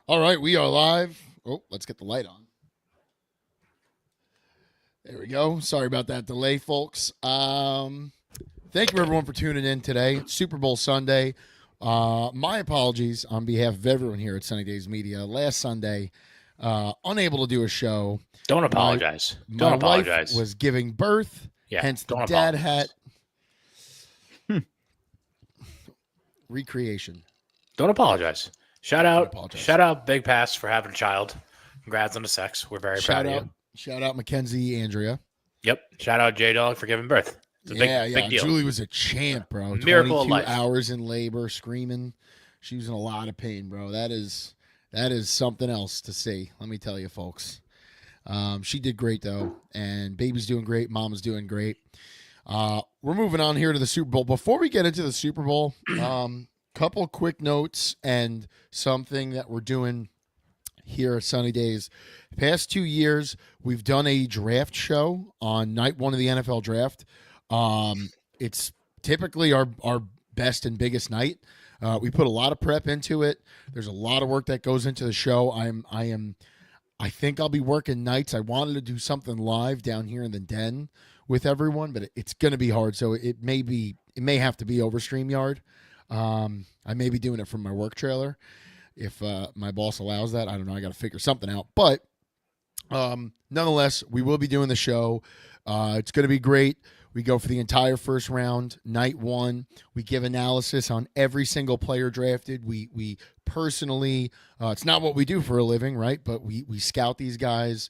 All right, we are live. Oh, let's get the light on. There we go. Sorry about that delay, folks. Thank you everyone for tuning in today. It's Super Bowl Sunday. My apologies on behalf of everyone here at Sunny Days Media. Last Sunday, unable to do a show. Don't apologize. My Don't wife apologize. was giving birth, Yeah, hence the don't dad apologize. hat. Recreation. Don't apologize. Shout out, apologize. shout out, Big Pass for having a child. Congrats on the sex. We're very proud of you. Shout out Mackenzie, Andrea. Yep. Shout out J Dog for giving birth. It's a big deal. Julie was a champ, bro. Miracle of 22 life. hours in labor, screaming. She was in a lot of pain, bro. That is something else to see. Let me tell you, folks. She did great though, and baby's doing great. Mama's doing great. We're moving on here to the Super Bowl. Before we get into the Super Bowl, couple quick notes and something that we're doing here at Sunny Days. Past 2 years, we've done a draft show on night one of the NFL draft. It's typically our best and biggest night. We put a lot of prep into it. There's a lot of work that goes into the show. I think I'll be working nights. I wanted to do something live down here in the den with everyone, but it's going to be hard. So it may have to be over StreamYard. I may be doing it from my work trailer if my boss allows that. I don't know. I got to figure something out. But nonetheless, we will be doing the show. It's going to be great. We go for the entire first round, night one. We give analysis on every single player drafted. We personally, it's not what we do for a living, right? But we scout these guys.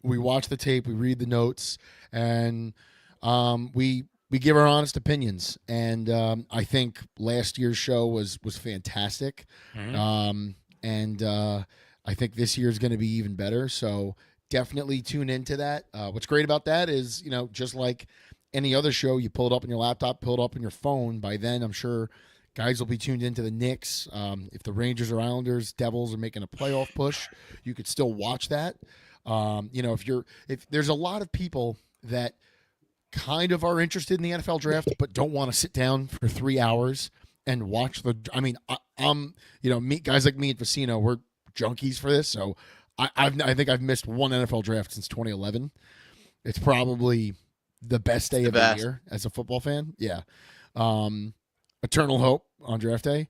We watch the tape. We read the notes. And we give our honest opinions. And I think last year's show was fantastic. Mm-hmm. And I think this year is going to be even better. So definitely tune into that. What's great about that is, just like any other show, you pull it up on your laptop, pull it up on your phone. By then, I'm sure guys will be tuned into the Knicks. If the Rangers or Islanders, Devils are making a playoff push, you could still watch that. If there's a lot of people that kind of are interested in the NFL draft, but don't want to sit down for 3 hours and watch guys like me and Facino, we're junkies for this. So I think I've missed one NFL draft since 2011. It's probably the best day of the year as a football fan. Yeah. Eternal hope on draft day.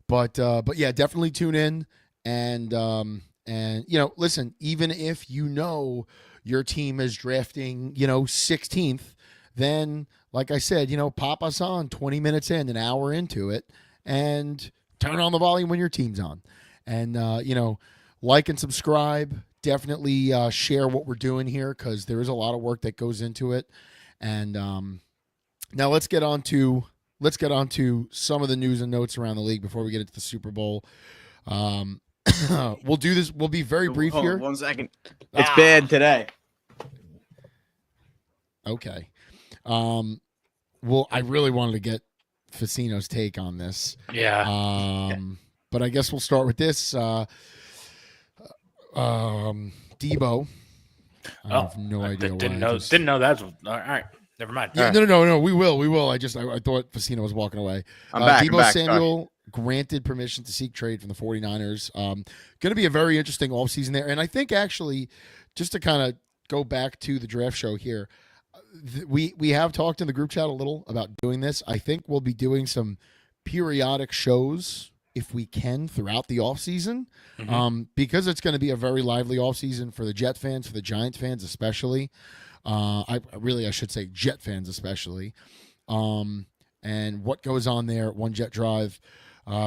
But yeah, definitely tune in and listen, even if your team is drafting, 16th, then like I said, pop us on 20 minutes in, an hour into it, and turn on the volume when your team's on. And like and subscribe. Definitely share what we're doing here because there is a lot of work that goes into it. And now let's get on to some of the news and notes around the league before we get into the Super Bowl. We'll do this. We'll be very brief here. 1 second. It's bad today. Okay. Well, I really wanted to get Facino's take on this. Yeah. But I guess we'll start with this. Debo. I have no idea why. Didn't know that. All right. Never mind. Yeah, no. We will. I thought Facino was walking away. I'm back. Debo Samuel granted permission to seek trade from the 49ers. Going to be a very interesting offseason there. And I think actually, just to kind of go back to the draft show here, we have talked in the group chat a little about doing this. I think we'll be doing some periodic shows if we can throughout the offseason, because it's going to be a very lively offseason for the Jet fans, for the Giant fans especially. I should say Jet fans especially. And what goes on there at One Jet Drive.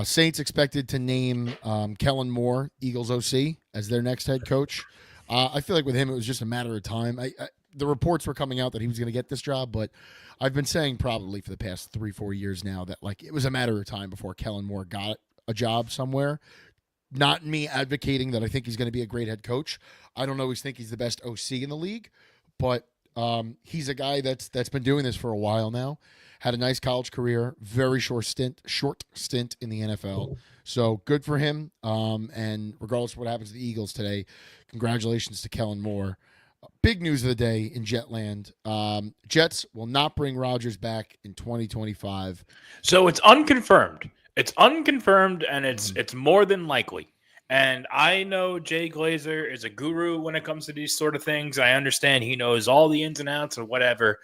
Saints expected to name Kellen Moore, Eagles OC, as their next head coach. I feel like with him, it was just a matter of time. The reports were coming out that he was going to get this job, but I've been saying probably for the past 3-4 years now that it was a matter of time before Kellen Moore got a job somewhere. Not me advocating that I think he's going to be a great head coach. I don't always think he's the best OC in the league, but he's a guy that's been doing this for a while now. Had a nice college career, very short stint in the NFL. So good for him. And regardless of what happens to the Eagles today, congratulations to Kellen Moore. Big news of the day in Jetland. Jets will not bring Rodgers back in 2025. So it's unconfirmed. It's unconfirmed, and it's more than likely. And I know Jay Glazer is a guru when it comes to these sort of things. I understand he knows all the ins and outs and whatever.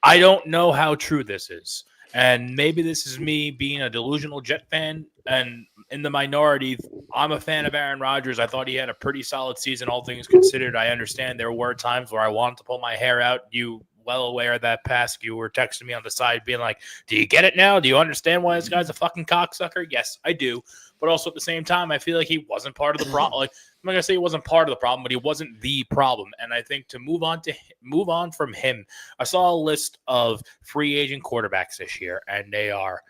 I don't know how true this is. And maybe this is me being a delusional Jet fan and in the minority. I'm a fan of Aaron Rodgers. I thought he had a pretty solid season, all things considered. I understand there were times where I wanted to pull my hair out. You well aware of that past. You were texting me on the side being like, do you get it now? Do you understand why this guy's a fucking cocksucker? Yes, I do. But also at the same time, I feel like he wasn't part of the problem. Like, I'm not gonna say he wasn't part of the problem, but he wasn't the problem. And I think to move on from him, I saw a list of free agent quarterbacks this year, and they are.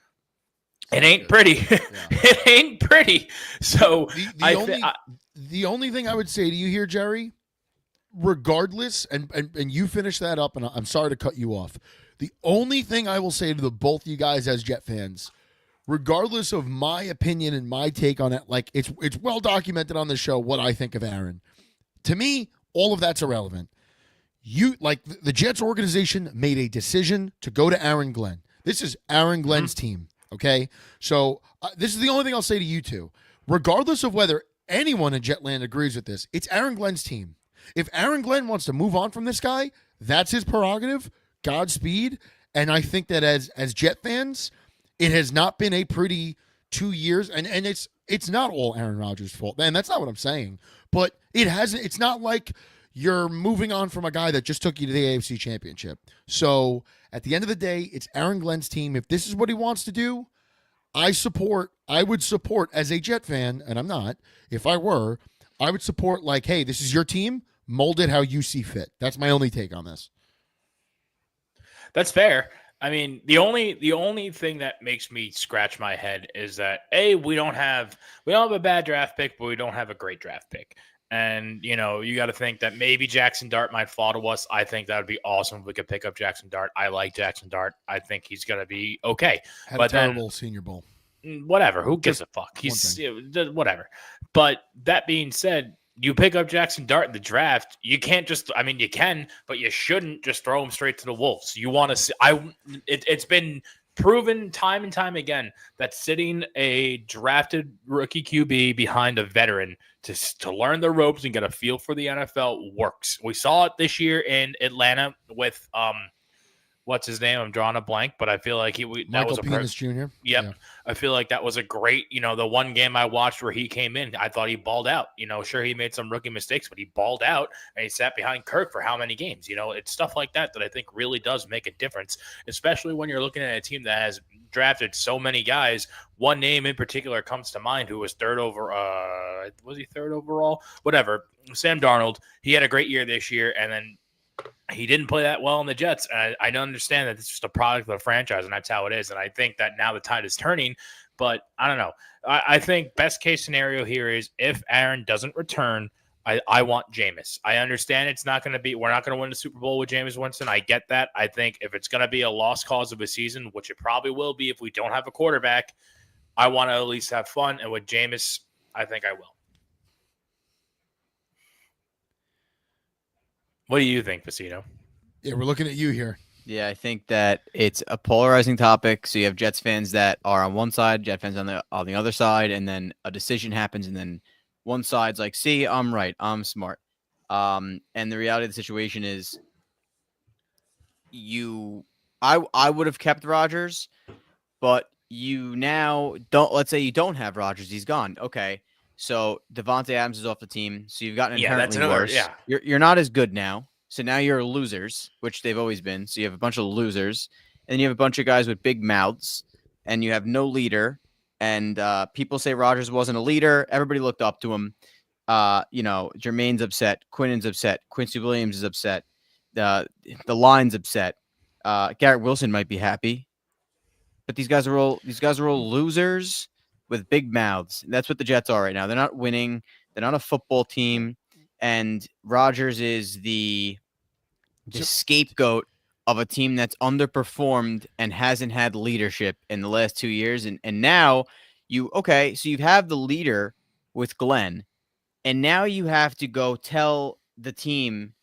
It ain't pretty. Yeah. It ain't pretty. So the only thing I would say to you here, Jerry, regardless, and you finish that up, and I'm sorry to cut you off. The only thing I will say to the both of you guys as Jet fans, regardless of my opinion and my take on it, like it's well documented on the show what I think of Aaron. To me, all of that's irrelevant. You like the Jets organization made a decision to go to Aaron Glenn. This is Aaron Glenn's team. Okay, so this is the only thing I'll say to you two. Regardless of whether anyone in Jetland agrees with this, it's Aaron Glenn's team. If Aaron Glenn wants to move on from this guy, that's his prerogative. Godspeed. And I think that as Jet fans, it has not been a pretty 2 years, and it's not all Aaron Rodgers' fault. And that's not what I'm saying. But it hasn't. It's not like you're moving on from a guy that just took you to the AFC Championship. So at the end of the day, it's Aaron Glenn's team. If this is what he wants to do, I would support as a Jet fan, and I'm not. If I were, I would support like, hey, this is your team. Mold it how you see fit. That's my only take on this. That's fair. I mean, the only thing that makes me scratch my head is that we don't have a bad draft pick, but we don't have a great draft pick. And, you got to think that maybe Jackson Dart might fall to us. I think that would be awesome if we could pick up Jackson Dart. I like Jackson Dart. I think he's going to be okay. Had a terrible Senior Bowl. Whatever. Who gives a fuck? He's whatever. But that being said, you pick up Jackson Dart in the draft, you can't just, you can, but you shouldn't just throw him straight to the Wolves. You want to see, it's been proven time and time again that sitting a drafted rookie QB behind a veteran to learn the ropes and get a feel for the NFL works. We saw it this year in Atlanta with what's his name? I'm drawing a blank, but I feel like Michael Penix Jr. Yep. Yeah. I feel like that was a great, the one game I watched where he came in, I thought he balled out. Sure, he made some rookie mistakes, but he balled out and he sat behind Kirk for how many games? It's stuff like that I think really does make a difference, especially when you're looking at a team that has drafted so many guys. One name in particular comes to mind who was was he third overall? Whatever. Sam Darnold. He had a great year this year, and then he didn't play that well in the Jets. And I don't understand that it's just a product of the franchise, and that's how it is. And I think that now the tide is turning, but I don't know. I think best case scenario here is if Aaron doesn't return, I want Jameis. I understand it's not going to be, we're not going to win the Super Bowl with Jameis Winston. I get that. I think if it's going to be a lost cause of a season, which it probably will be if we don't have a quarterback, I want to at least have fun. And with Jameis, I think I will. What do you think, Pacino? Yeah, we're looking at you here. Yeah, I think that it's a polarizing topic. So you have Jets fans that are on one side, Jet fans on the other side, and then a decision happens, and then one side's like, "See, I'm right, I'm smart." And the reality of the situation is, I would have kept Rodgers, but you now don't. Let's say you don't have Rodgers, he's gone. Okay. So Devontae Adams is off the team, so you've gotten inherently worse. Yeah. You're not as good now, so now you're losers, which they've always been. So you have a bunch of losers, and then you have a bunch of guys with big mouths, and you have no leader. And people say Rodgers wasn't a leader. Everybody looked up to him. Jermaine's upset, Quinnen's upset, Quincy Williams is upset, the line's upset. Garrett Wilson might be happy, but these guys are all losers with big mouths. That's what the Jets are right now. They're not winning. They're not a football team. And Rodgers is the scapegoat of a team that's underperformed and hasn't had leadership in the last 2 years. And now so you have the leader with Glenn, and now you have to go tell the team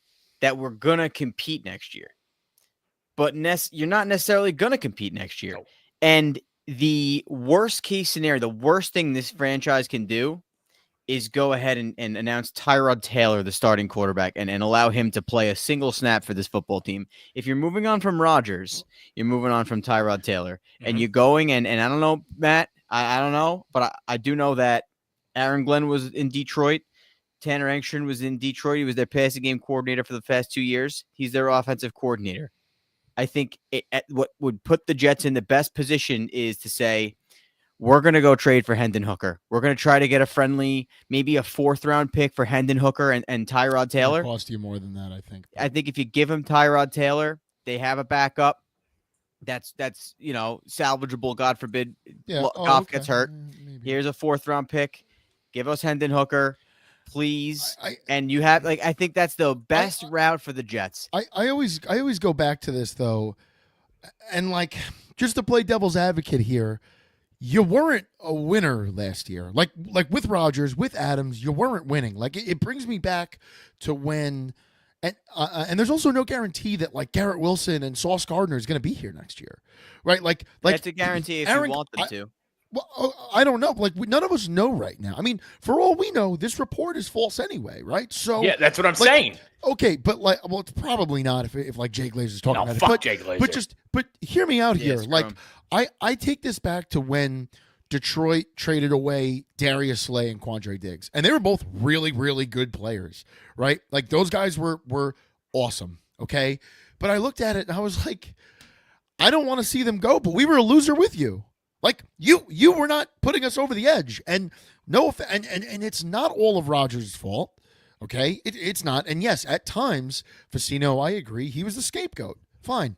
that we're going to compete next year. But you're not necessarily going to compete next year. Nope. And the worst case scenario, the worst thing this franchise can do is go ahead and announce Tyrod Taylor the starting quarterback and allow him to play a single snap for this football team. If you're moving on from Rodgers, you're moving on from Tyrod Taylor, and you're going and I don't know, Matt, I don't know, but I do know that Aaron Glenn was in Detroit. Tanner Engstrom was in Detroit. He was their passing game coordinator for the past 2 years. He's their offensive coordinator. I think what would put the Jets in the best position is to say, we're going to go trade for Hendon Hooker. We're going to try to get a friendly, maybe a 4th-round pick for Hendon Hooker and Tyrod Taylor. It'll cost you more than that, I think. I think if you give him Tyrod Taylor, they have a backup. That's salvageable. God forbid, Goff gets hurt. Maybe. Here's a 4th-round pick. Give us Hendon Hooker, please. And you have I think that's the best route for the Jets. I always go back to this though, and just to play devil's advocate here. You weren't a winner last year. Like with Rodgers, with Adams, you weren't winning. It brings me back to when, and there's also no guarantee that Garrett Wilson and Sauce Gardner is going to be here next year, right? That's a guarantee if you want them to. Well, I don't know. None of us know right now. I mean, for all we know, this report is false anyway, right? So yeah, that's what I'm saying. Okay, but it's probably not if Jay Glazer's talking about fuck it. Jay Glazer. But hear me out here. I take this back to when Detroit traded away Darius Slay and Quandre Diggs, and they were both really, really good players, right? Those guys were awesome. Okay, but I looked at it and I was like, I don't want to see them go, but we were a loser with you. You were not putting us over the edge, and it's not all of Rodgers' fault. Okay, it's not. And yes, at times, Facino, I agree, he was the scapegoat. Fine.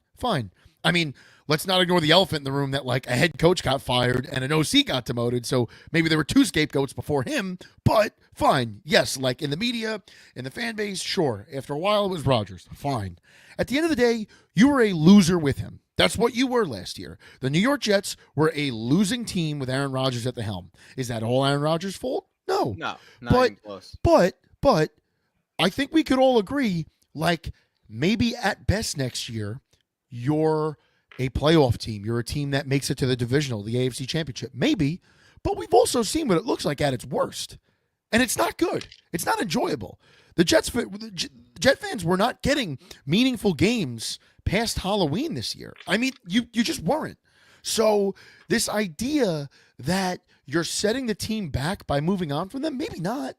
I mean, let's not ignore the elephant in the room that a head coach got fired and an OC got demoted. So maybe there were 2 scapegoats before him, but fine. Yes, in the media, in the fan base, sure. After a while, it was Rodgers. Fine. At the end of the day, you were a loser with him. That's what you were last year. The New York Jets were a losing team with Aaron Rodgers at the helm. Is that all Aaron Rodgers' fault? No. No, not even close. But I think we could all agree, maybe at best next year, you're a playoff team. You're a team that makes it to the divisional, the AFC Championship. Maybe, but we've also seen what it looks like at its worst. And it's not good. It's not enjoyable. The Jet fans were not getting meaningful games past Halloween this year. I mean, you just weren't. So this idea that you're setting the team back by moving on from them, maybe not.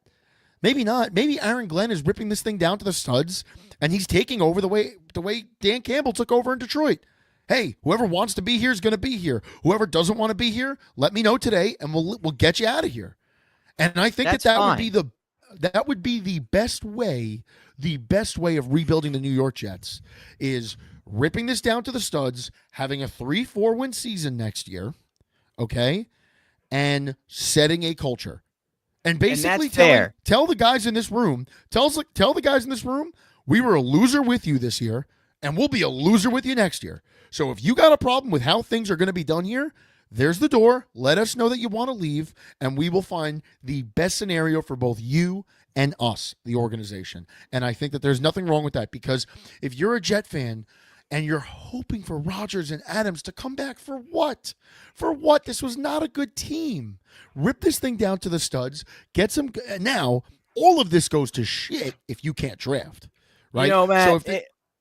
Maybe Aaron Glenn is ripping this thing down to the studs, and he's taking over the way Dan Campbell took over in Detroit. Hey, whoever wants to be here is going to be here. Whoever doesn't want to be here, let me know today, and we'll get you out of here. And I think that would be the best way. The best way of rebuilding the New York Jets is ripping this down to the studs, having a 3-4 win season next year, okay, and setting a culture. And basically tell the guys in this room, tell the guys in this room, we were a loser with you this year, and we'll be a loser with you next year. So if you got a problem with how things are going to be done here, there's the door. Let us know that you want to leave, and we will find the best scenario for both you and us, the organization. And I think that there's nothing wrong with that, because if you're a Jet fan and you're hoping for Rodgers and Adams to come back for what? For what? This was not a good team. Rip this thing down to the studs. Get some. Now, all of this goes to shit if you can't draft, right? Matt, so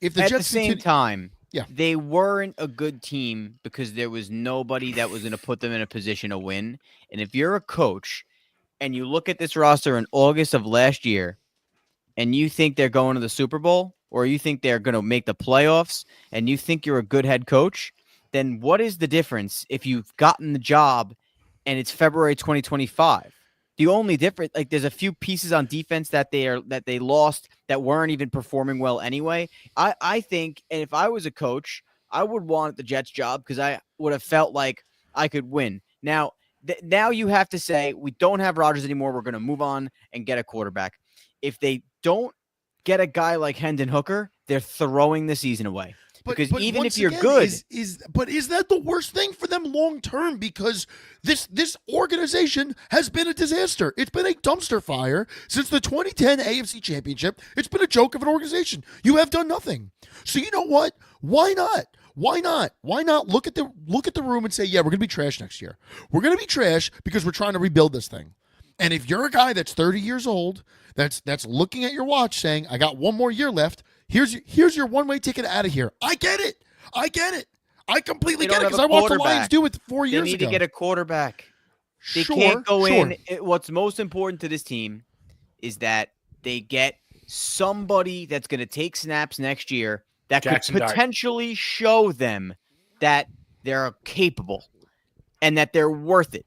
if the Jets at the same time, yeah, they weren't a good team because there was nobody that was going to put them in a position to win. And if you're a coach and you look at this roster in August of last year and you think they're going to the Super Bowl, or you think they're going to make the playoffs, and you think you're a good head coach, then what is the difference if you've gotten the job and it's February 2025? The only difference, there's a few pieces on defense that they lost that weren't even performing well anyway. I think, and if I was a coach, I would want the Jets job because I would have felt like I could win. Now you have to say, we don't have Rodgers anymore. We're going to move on and get a quarterback. If they don't get a guy like Hendon Hooker, they're throwing the season away. Because even if you're good, is that the worst thing for them long term? Because this organization has been a disaster. It's been a dumpster fire since the 2010 AFC Championship. It's been a joke of an organization. You have done nothing. So you know what? Why not? Why not look at the room and say, yeah, we're going to be trash next year. We're going to be trash because we're trying to rebuild this thing. And if you're a guy that's 30 years old, that's looking at your watch saying, I got one more year left, here's your one-way ticket out of here. I get it. I completely get it because I watched the Lions do it 4 years ago. They need to get a quarterback. They Sure, can't go in. What's most important to this team is that they get somebody that's going to take snaps next year that could potentially show them that they're capable and that they're worth it.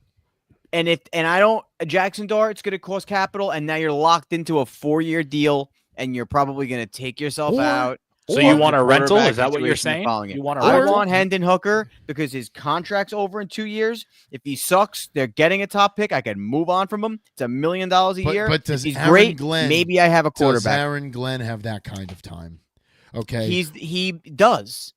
And Jackson Dart's going to cost capital, and now you're locked into a 4-year deal, and you're probably going to take yourself out. So you want a rental? Is that what you're saying? I want Hendon Hooker because his contract's over in 2 years. If he sucks, they're getting a top pick. I can move on from him. It's $1 million a year. But does he's Aaron great, Glenn, maybe I have a quarterback. Does Aaron Glenn have that kind of time? Okay, he does.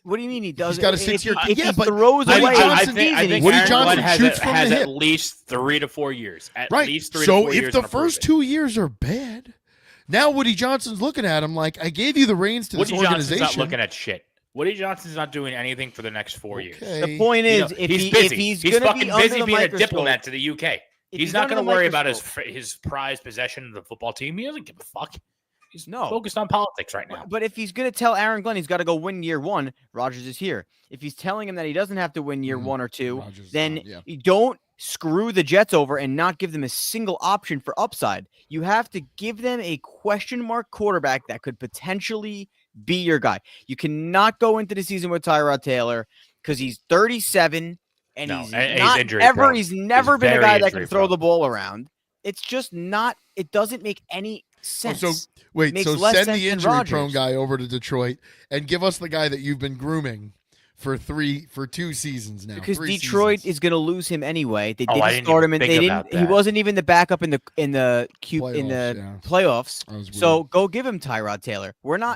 What do you mean he does? He's got a 6-year. If he throws away, I think Woody Aaron Johnson Glenn shoots from has the hip. at least 3 to 4 years. At least 3 so to 4 years. So if the first 2 years are bad, now Woody Johnson's looking at him like, I gave you the reins to this organization. Woody Johnson's not looking at shit. Woody Johnson's not doing anything for the next 4 years. The point is, he's fucking busy being a diplomat to the UK. He's not going to worry about his prized possession of the football team. He doesn't give a fuck. He's focused on politics right now. But if he's going to tell Aaron Glenn he's got to go win year 1, Rodgers is here. If he's telling him that he doesn't have to win year 1 or 2, then you don't screw the Jets over and not give them a single option for upside. You have to give them a question mark quarterback that could potentially be your guy. You cannot go into the season with Tyrod Taylor because he's 37 and he's never been a guy that can throw the ball around. It's just not. It doesn't make any sense. So send the injury-prone guy over to Detroit and give us the guy that you've been grooming for 2 seasons now. Because Detroit is going to lose him anyway. They didn't start him, and he wasn't even the backup in the playoffs. So go give him Tyrod Taylor.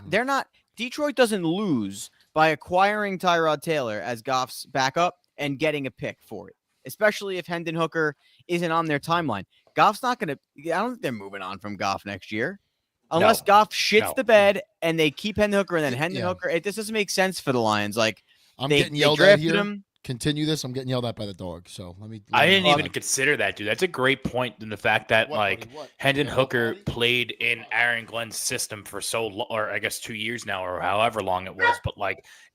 They're not. Detroit doesn't lose by acquiring Tyrod Taylor as Goff's backup and getting a pick for it, especially if Hendon Hooker isn't on their timeline. Goff's not going to – I don't think they're moving on from Goff next year. Unless Goff shits the bed and they keep Hendon Hooker and then Hendon Hooker. It just doesn't make sense for the Lions. Like, I'm getting yelled at here. Continue this. I'm getting yelled at by the dog. So let me. I didn't even consider that, dude. That's a great point in the fact that Hendon Hooker played in Aaron Glenn's system for so long, or I guess 2 years now, or however long it was, but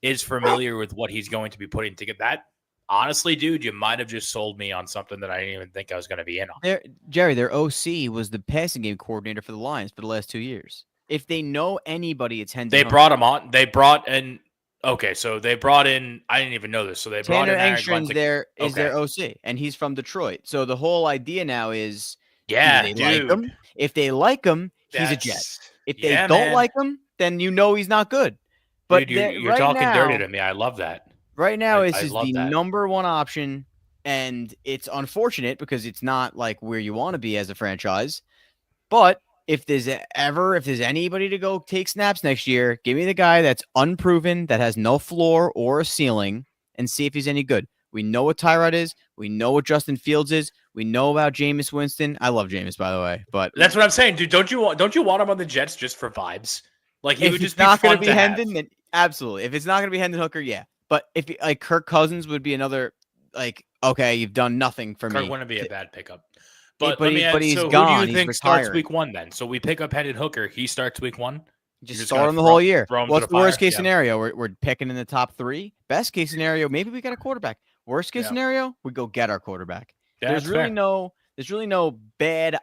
is familiar with what he's going to be putting together. That honestly, dude, you might have just sold me on something that I didn't even think I was going to be in on. Jerry, their OC was the passing game coordinator for the Lions for the last 2 years. If they know anybody, it's Hendon. They brought him on. They brought in. Okay, so they brought in. I didn't even know this. So they brought in Aaron Glenn. Their OC, and he's from Detroit. So the whole idea now is, like him. If they like him, he's a Jet. If they don't like him, then he's not good. But dude, you're talking dirty to me. I love that. Right now, this is the number one option, and it's unfortunate because it's not like where you want to be as a franchise. But if there's anybody to go take snaps next year, give me the guy that's unproven, that has no floor or a ceiling, and see if he's any good. We know what Tyrod is. We know what Justin Fields is. We know about Jameis Winston. I love Jameis, by the way, but that's what I'm saying, dude. Don't you want him on the Jets just for vibes? Like, he would just be not going to be Hendon, then absolutely. If it's not going to be Hendon Hooker, yeah. But if Kirk Cousins would be another, okay, you've done nothing for me. Kirk wouldn't be a bad pickup. But he's gone. Who do you think retiring. starts week 1 then? So we pick up Hendon Hooker. He starts week 1. Just start him the whole year. What's the worst case scenario? We're picking in the top 3. Best case scenario, maybe we get a quarterback. Worst case scenario, we go get our quarterback. Yeah, there's really no bad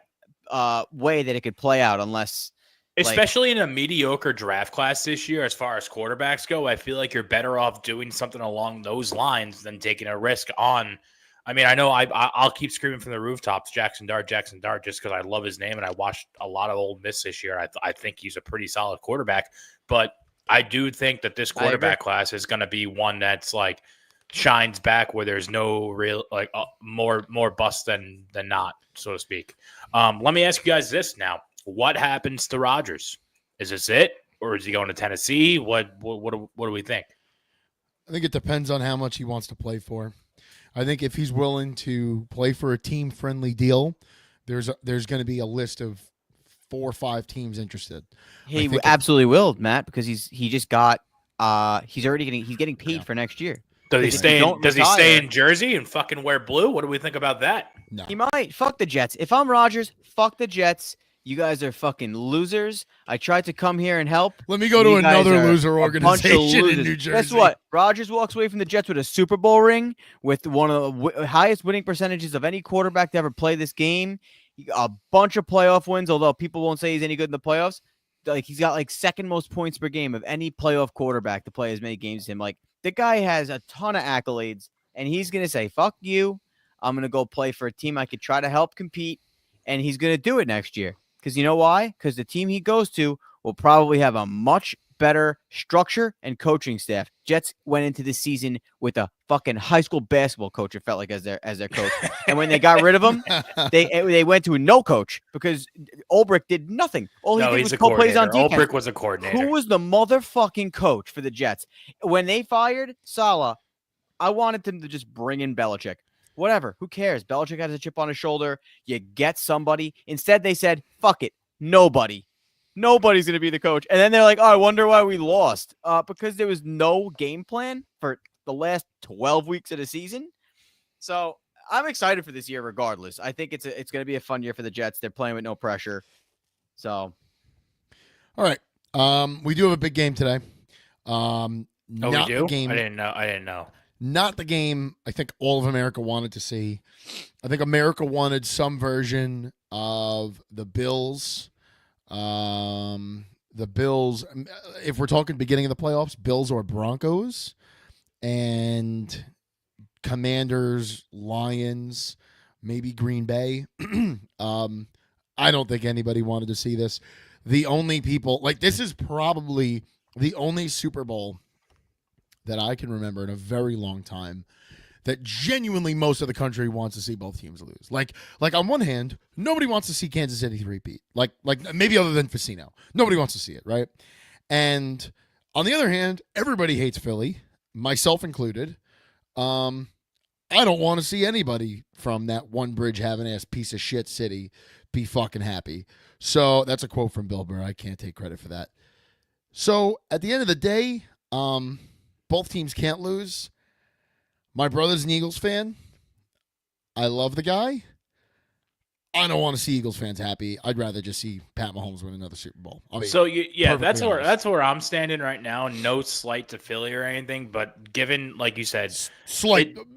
way that it could play out unless. Especially in a mediocre draft class this year, as far as quarterbacks go, I feel like you're better off doing something along those lines than taking a risk on. I mean, I know I'll keep screaming from the rooftops, Jackson Dart, just because I love his name and I watched a lot of Ole Miss this year. I think he's a pretty solid quarterback, but I do think that this quarterback class is going to be one that's shines back where there's no real more bust than not, so to speak. Let me ask you guys this now. What happens to Rodgers? Is this it, or is he going to Tennessee? What do we think? I think it depends on how much he wants to play for. I think if he's willing to play for a team-friendly deal, there's going to be a list of 4 or 5 teams interested. He absolutely will, Matt, because he's getting paid for next year. Does he stay in Jersey and fucking wear blue? What do we think about that? No. He might. Fuck the Jets. If I'm Rodgers, fuck the Jets. You guys are fucking losers. I tried to come here and help. Let me go to another loser organization in New Jersey. Guess what? Rodgers walks away from the Jets with a Super Bowl ring, with one of the highest winning percentages of any quarterback to ever play this game. A bunch of playoff wins, although people won't say he's any good in the playoffs. Like, he's got like second most points per game of any playoff quarterback to play as many games as him. Like, the guy has a ton of accolades, and he's going to say, fuck you. I'm going to go play for a team I could try to help compete, and he's going to do it next year. Because you know why? Because the team he goes to will probably have a much better structure and coaching staff. Jets went into this season with a fucking high school basketball coach, it felt like, as their coach. And when they got rid of him, they went to a no coach because Ulbrich did nothing. All he did was call plays on defense. Ulbrich was a coordinator. Who was the motherfucking coach for the Jets? When they fired Saleh, I wanted them to just bring in Belichick. Whatever. Who cares? Belichick has a chip on his shoulder. You get somebody. Instead, they said, fuck it. Nobody. Nobody's going to be the coach. And then they're like, oh, I wonder why we lost. Because there was no game plan for the last 12 weeks of the season. So I'm excited for this year regardless. I think it's going to be a fun year for the Jets. They're playing with no pressure. So. All right. We do have a big game today. We do? Game, I didn't know. Not the game I think all of America wanted to see. I think America wanted some version of the Bills. The Bills, if we're talking beginning of the playoffs, Bills or Broncos, and Commanders, Lions, maybe Green Bay. I don't think anybody wanted to see this. The only people, like, this is probably the only Super Bowl that I can remember in a very long time that genuinely most of the country wants to see both teams lose. Like on one hand, nobody wants to see Kansas City repeat. Like maybe other than Facino. Nobody wants to see it, right? And on the other hand, everybody hates Philly, myself included. I don't want to see anybody from that one bridge having ass piece of shit city be fucking happy. So that's a quote from Bill Burr. I can't take credit for that. So at the end of the day, both teams can't lose. My brother's an Eagles fan. I love the guy. I don't want to see Eagles fans happy. I'd rather just see Pat Mahomes win another Super Bowl. I mean, that's where I'm standing right now. No slight to Philly or anything, but given, like you said,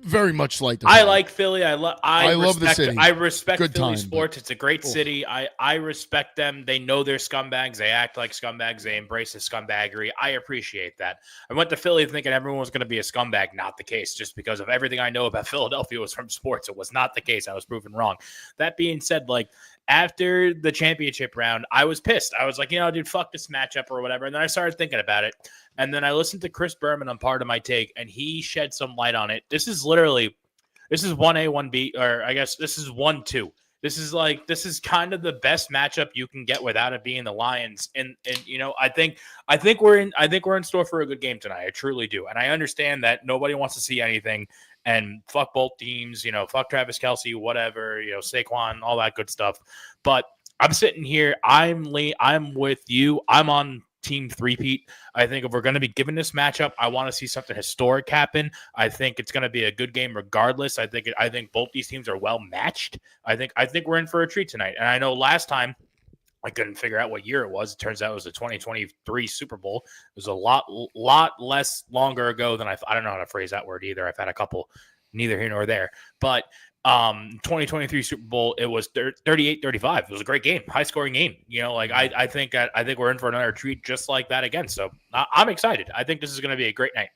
very much slight. I like Philly. I love the city. I respect Good Philly time, sports. It's a great city. I respect them. They know they're scumbags. They act like scumbags. They embrace the scumbaggery. I appreciate that. I went to Philly thinking everyone was going to be a scumbag. Not the case. Just because of everything I know about Philadelphia was from sports. It was not the case. I was proven wrong. That being said, like, after the championship round, I was pissed. I was like, dude, fuck this matchup or whatever. And then I started thinking about it. And then I listened to Chris Berman on Part of My Take, and he shed some light on it. This is 1A, 1B, or I guess this is 1-2. This is kind of the best matchup you can get without it being the Lions. And I think we're in store for a good game tonight. I truly do. And I understand that nobody wants to see anything. And fuck both teams, fuck Travis Kelce, whatever, Saquon, all that good stuff. But I'm sitting here. I'm with you. I'm on team three-peat. I think if we're going to be given this matchup, I want to see something historic happen. I think it's going to be a good game regardless. I think both these teams are well matched. I think we're in for a treat tonight. And I know last time I couldn't figure out what year it was. It turns out it was the 2023 Super Bowl. It was a lot less longer ago than I don't know how to phrase that word either. I've had a couple, neither here nor there. But 2023 Super Bowl, it was 38-35. It was a great game, high scoring game. I think we're in for another treat just like that again. So I'm excited. I think this is going to be a great night.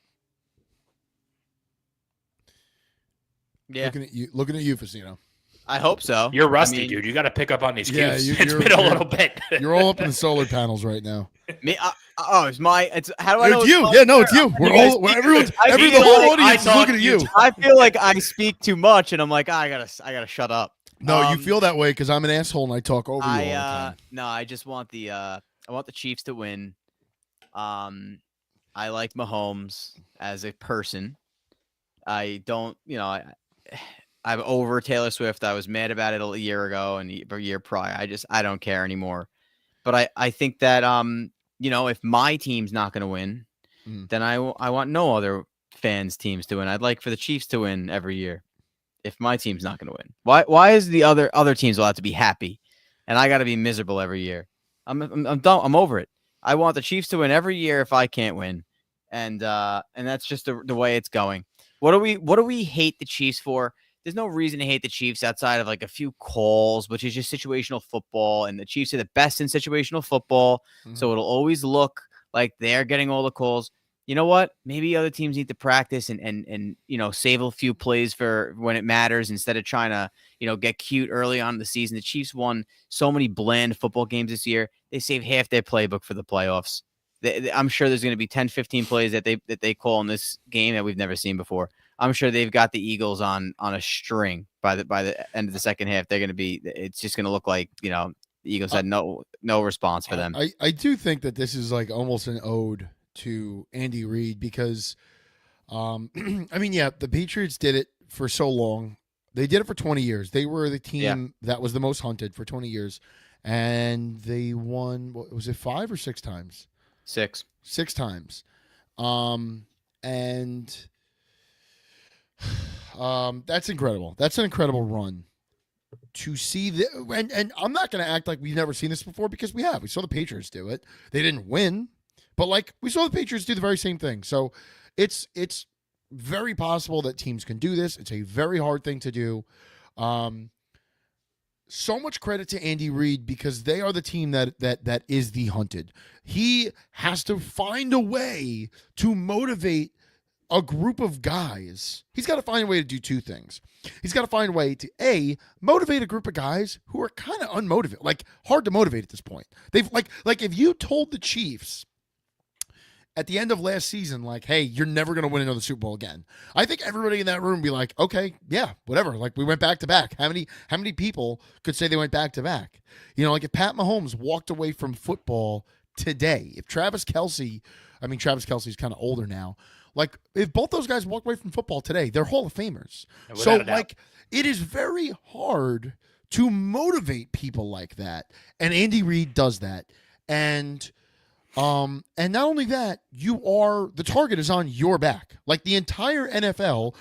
Yeah, looking at you, Facino. I hope so. You're rusty, dude. You got to pick up on these cues. It's been a little bit. You're all up in the solar panels right now. Me? How do I know? It's you. Yeah, no, it's you. The whole audience is looking at you. I feel like I speak too much, and I'm like, I gotta shut up. No, you feel that way because I'm an asshole and I talk over you all the time. No, I just want I want the Chiefs to win. I like Mahomes as a person. I don't, I'm over Taylor Swift. I was mad about it a year ago and a year prior. I don't care anymore. But I think that, if my team's not going to win, then I want no other fans' teams to win. I'd like for the Chiefs to win every year. if my team's not going to win? Why is the other teams allowed to be happy, and I got to be miserable every year? I'm done. I'm over it. I want the Chiefs to win every year if I can't win, and that's just the way it's going. What do we hate the Chiefs for? There's no reason to hate the Chiefs outside of like a few calls, which is just situational football, and the Chiefs are the best in situational football, so it'll always look like they're getting all the calls. You know what? Maybe other teams need to practice and save a few plays for when it matters instead of trying to get cute early on in the season. The Chiefs won so many bland football games this year. They saved half their playbook for the playoffs. I'm sure there's going to be 10, 15 plays that they call in this game that we've never seen before. I'm sure they've got the Eagles on a string by the end of the second half. They're going to be. It's just going to look like the Eagles had no response for them. I do think that this is like almost an ode to Andy Reid because, the Patriots did it for so long. They did it for 20 years. They were the team that was the most hunted for 20 years, and they won. What was it, 5 or 6 times? 6 times, that's incredible. That's an incredible run to see and I'm not going to act like we've never seen this before because we have. We saw the Patriots do it. They didn't win, but like we saw the Patriots do the very same thing. So it's very possible that teams can do this. It's a very hard thing to do. So much credit to Andy Reid because they are the team that is the hunted. He has to find a way to motivate a group of guys. He's got to find a way to do 2 things. He's got to find a way to motivate a group of guys who are kind of unmotivated, like hard to motivate at this point. They've like if you told the Chiefs at the end of last season, like, hey, you're never going to win another Super Bowl again, I think everybody in that room would be like, okay, yeah, whatever. Like, we went back to back. How many people could say they went back to back? Like if Pat Mahomes walked away from football today, if Travis Kelce's kind of older now. Like, if both those guys walk away from football today, they're Hall of Famers. So, like, it is very hard to motivate people like that. And Andy Reid does that. And not only that, the target is on your back. Like, the entire NFL,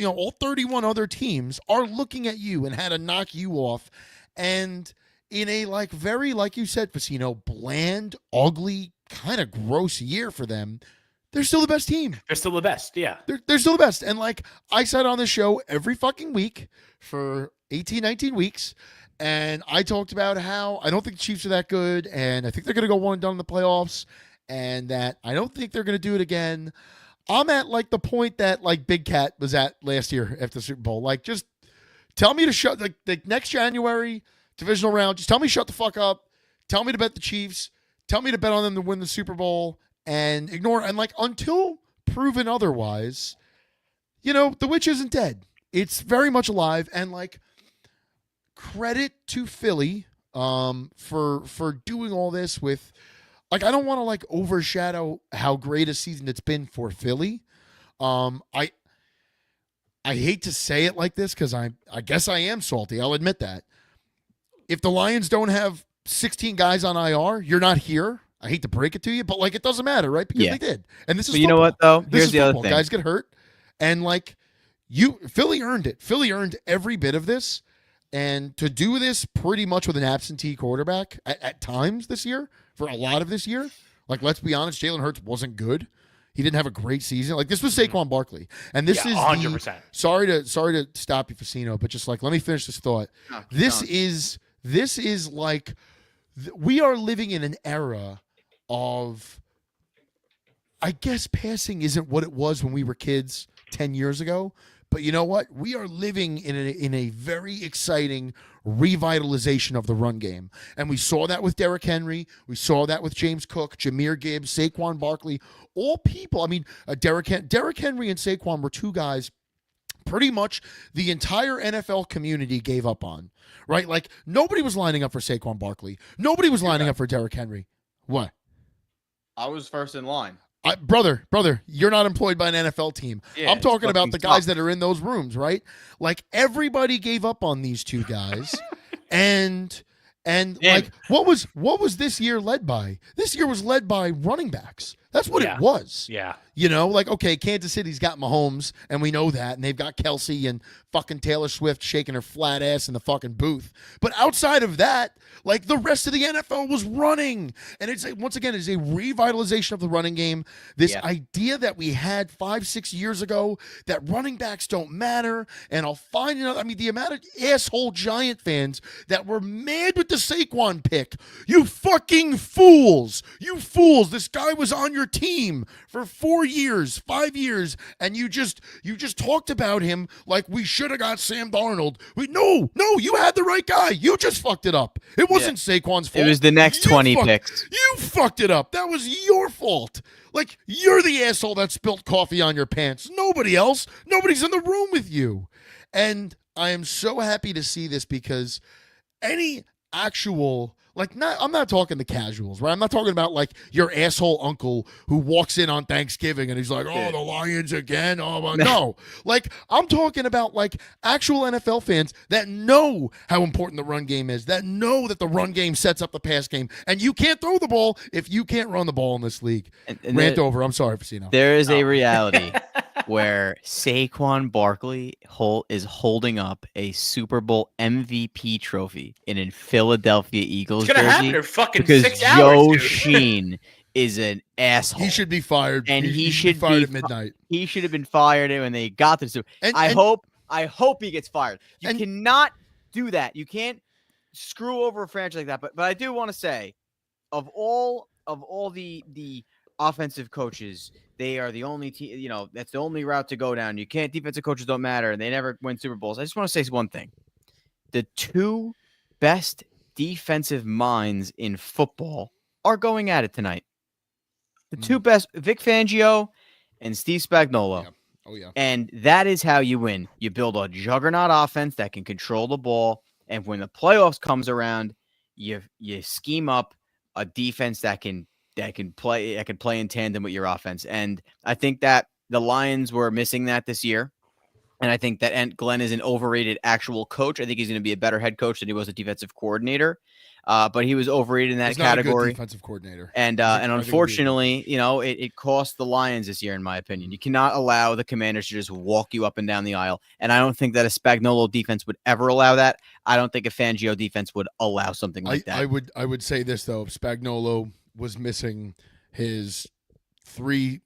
all 31 other teams are looking at you and how to knock you off. And in a, like, very, like you said, Facino, bland, ugly, kind of gross year for them, they're still the best team. They're still the best, yeah. They're still the best. And like I said on the show every fucking week for 18, 19 weeks, and I talked about how I don't think the Chiefs are that good, and I think they're going to go 1 and done in the playoffs, and that I don't think they're going to do it again. I'm at like the point that like Big Cat was at last year after the Super Bowl. Like, just tell me to shut, like next January, divisional round, just tell me shut the fuck up. Tell me to bet the Chiefs. Tell me to bet on them to win the Super Bowl. And ignore, and like until proven otherwise, the witch isn't dead. It's very much alive, and like credit to Philly for doing all this with, like, I don't want to like overshadow how great a season it's been for Philly. I hate to say it like this because I guess I am salty. I'll admit that. If the Lions don't have 16 guys on IR, you're not here. I hate to break it to you, but like it doesn't matter, right? Because they did. And this is you know what though? Here's the other thing. Guys get hurt. And like Philly earned it. Philly earned every bit of this. And to do this pretty much with an absentee quarterback at times this year, for a lot of this year, like, let's be honest, Jalen Hurts wasn't good. He didn't have a great season. Like, this was Saquon Barkley. And this is 100%. Sorry to stop you, Facino, but just like, let me finish this thought. This is like, we are living in an era of, I guess passing isn't what it was when we were kids 10 years ago, but you know what? We are living in a very exciting revitalization of the run game. And we saw that with Derrick Henry. We saw that with James Cook, Jahmyr Gibbs, Saquon Barkley, all people. I mean, Derrick Henry and Saquon were 2 guys pretty much the entire NFL community gave up on, right? Like, nobody was lining up for Saquon Barkley. Nobody was lining up for Derrick Henry. What? I was first in line. Brother, you're not employed by an NFL team. Yeah, I'm talking about the guys that are in those rooms, right? Like, everybody gave up on these 2 guys. and like, what was this year led by? This year was led by running backs. That's what it was. Yeah. You know, like, okay, Kansas City's got Mahomes, and we know that, and they've got Kelsey and fucking Taylor Swift shaking her flat ass in the fucking booth. But outside of that, like, the rest of the NFL was running. And it's, once again, it's a revitalization of the running game. This idea that we had 5-6 years ago that running backs don't matter, and I'll find another. I mean, the amount of asshole Giant fans that were mad with the Saquon pick. You fucking fools. You fools. This guy was on your team for 4 years, 5 years, and you just talked about him like we should have got Sam Darnold. No, you had the right guy. You just fucked it up. It wasn't Saquon's fault. It was the next 20 picks. You fucked it up. That was your fault. Like, you're the asshole that spilled coffee on your pants. Nobody else. Nobody's in the room with you. And I am so happy to see this because any actual, like, I'm not talking the casuals, right? I'm not talking about like your asshole uncle who walks in on Thanksgiving and he's like, oh, the Lions again. Oh, my. No. Like, I'm talking about like actual NFL fans that know how important the run game is, that know that the run game sets up the pass game, and you can't throw the ball if you can't run the ball in this league. And Rant over. I'm sorry, Facino. There is a reality where Saquon Barkley is holding up a Super Bowl MVP trophy in a Philadelphia Eagles jersey because Joe Sheen is an asshole. He should be fired, and he should be fired at midnight. He should have been fired when they got this. I hope he gets fired. You cannot do that. You can't screw over a franchise like that. But I do want to say, of all the offensive coaches, they are the only team, you know, that's the only route to go down. You can't, defensive coaches don't matter, and they never win Super Bowls. I just want to say one thing. The two best defensive minds in football are going at it tonight. The two best, Vic Fangio and Steve Spagnuolo. Yeah. Oh, yeah. And that is how you win. You build a juggernaut offense that can control the ball, and when the playoffs comes around, you scheme up a defense that can play in tandem with your offense. And I think that the Lions were missing that this year. And I think that Glenn is an overrated actual coach. I think he's going to be a better head coach than he was a defensive coordinator. But he was overrated in that he's category. Not a good defensive coordinator. And unfortunately, you know, it cost the Lions this year, in my opinion. You cannot allow the Commanders to just walk you up and down the aisle. And I don't think that a Spagnuolo defense would ever allow that. I don't think a Fangio defense would allow something like that. I would say this, though. Spagnuolo was missing his three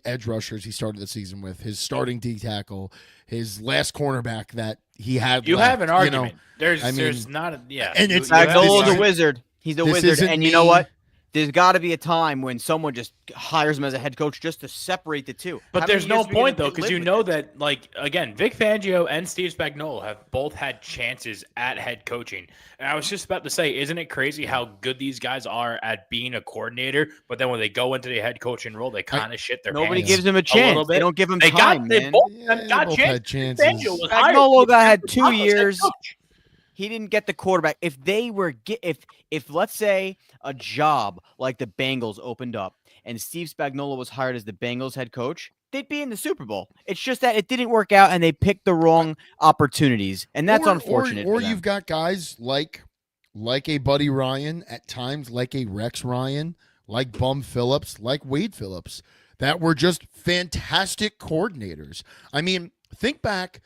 edge rushers he started the season with, his starting D tackle, his last cornerback that he had. You left, have an argument. You know? There's not a And it's Spagnuolo's a wizard. He's a wizard, and you know what? There's got to be a time when someone just hires him as a head coach just to separate the two. But there's no point, though, because you know that, like, again, Vic Fangio and Steve Spagnuolo have both had chances at head coaching. And I was just about to say, isn't it crazy how good these guys are at being a coordinator, but then when they go into the head coaching role, they kind of shit their pants. Nobody gives them a chance. They don't give them time, man. They both got chances. Spagnuolo had 2 years. He didn't get the quarterback. If they were if let's say a job like the Bengals opened up and Steve Spagnuolo was hired as the Bengals head coach, they'd be in the Super Bowl. It's just that it didn't work out and they picked the wrong opportunities, and that's unfortunate. Or you've got guys like a Buddy Ryan at times, like a Rex Ryan, like Bum Phillips, like Wade Phillips, that were just fantastic coordinators. I mean, think back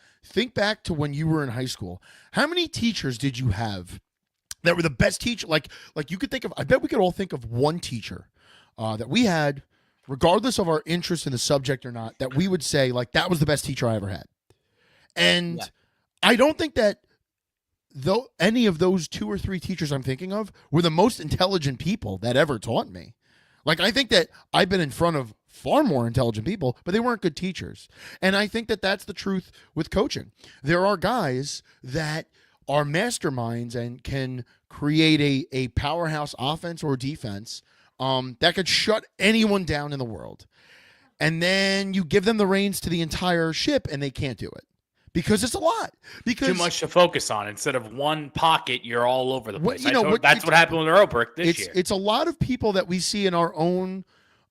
to when you were in high school. How many teachers did you have that were the best teacher? Like you could think of, I bet we could all think of one teacher that we had, regardless of our interest in the subject or not, that we would say, like, that was the best teacher I ever had. And I don't think that though any of those 2 or 3 teachers I'm thinking of were the most intelligent people that ever taught me. Like, I think that I've been in front of far more intelligent people, but they weren't good teachers. And I think that that's the truth with coaching. There are guys that are masterminds and can create a powerhouse offense or defense that could shut anyone down in the world. And then you give them the reins to the entire ship and they can't do it. Because it's a lot. Because too much to focus on. Instead of one pocket, you're all over the place. That's what happened with Earlbrick this year. It's a lot of people that we see in our own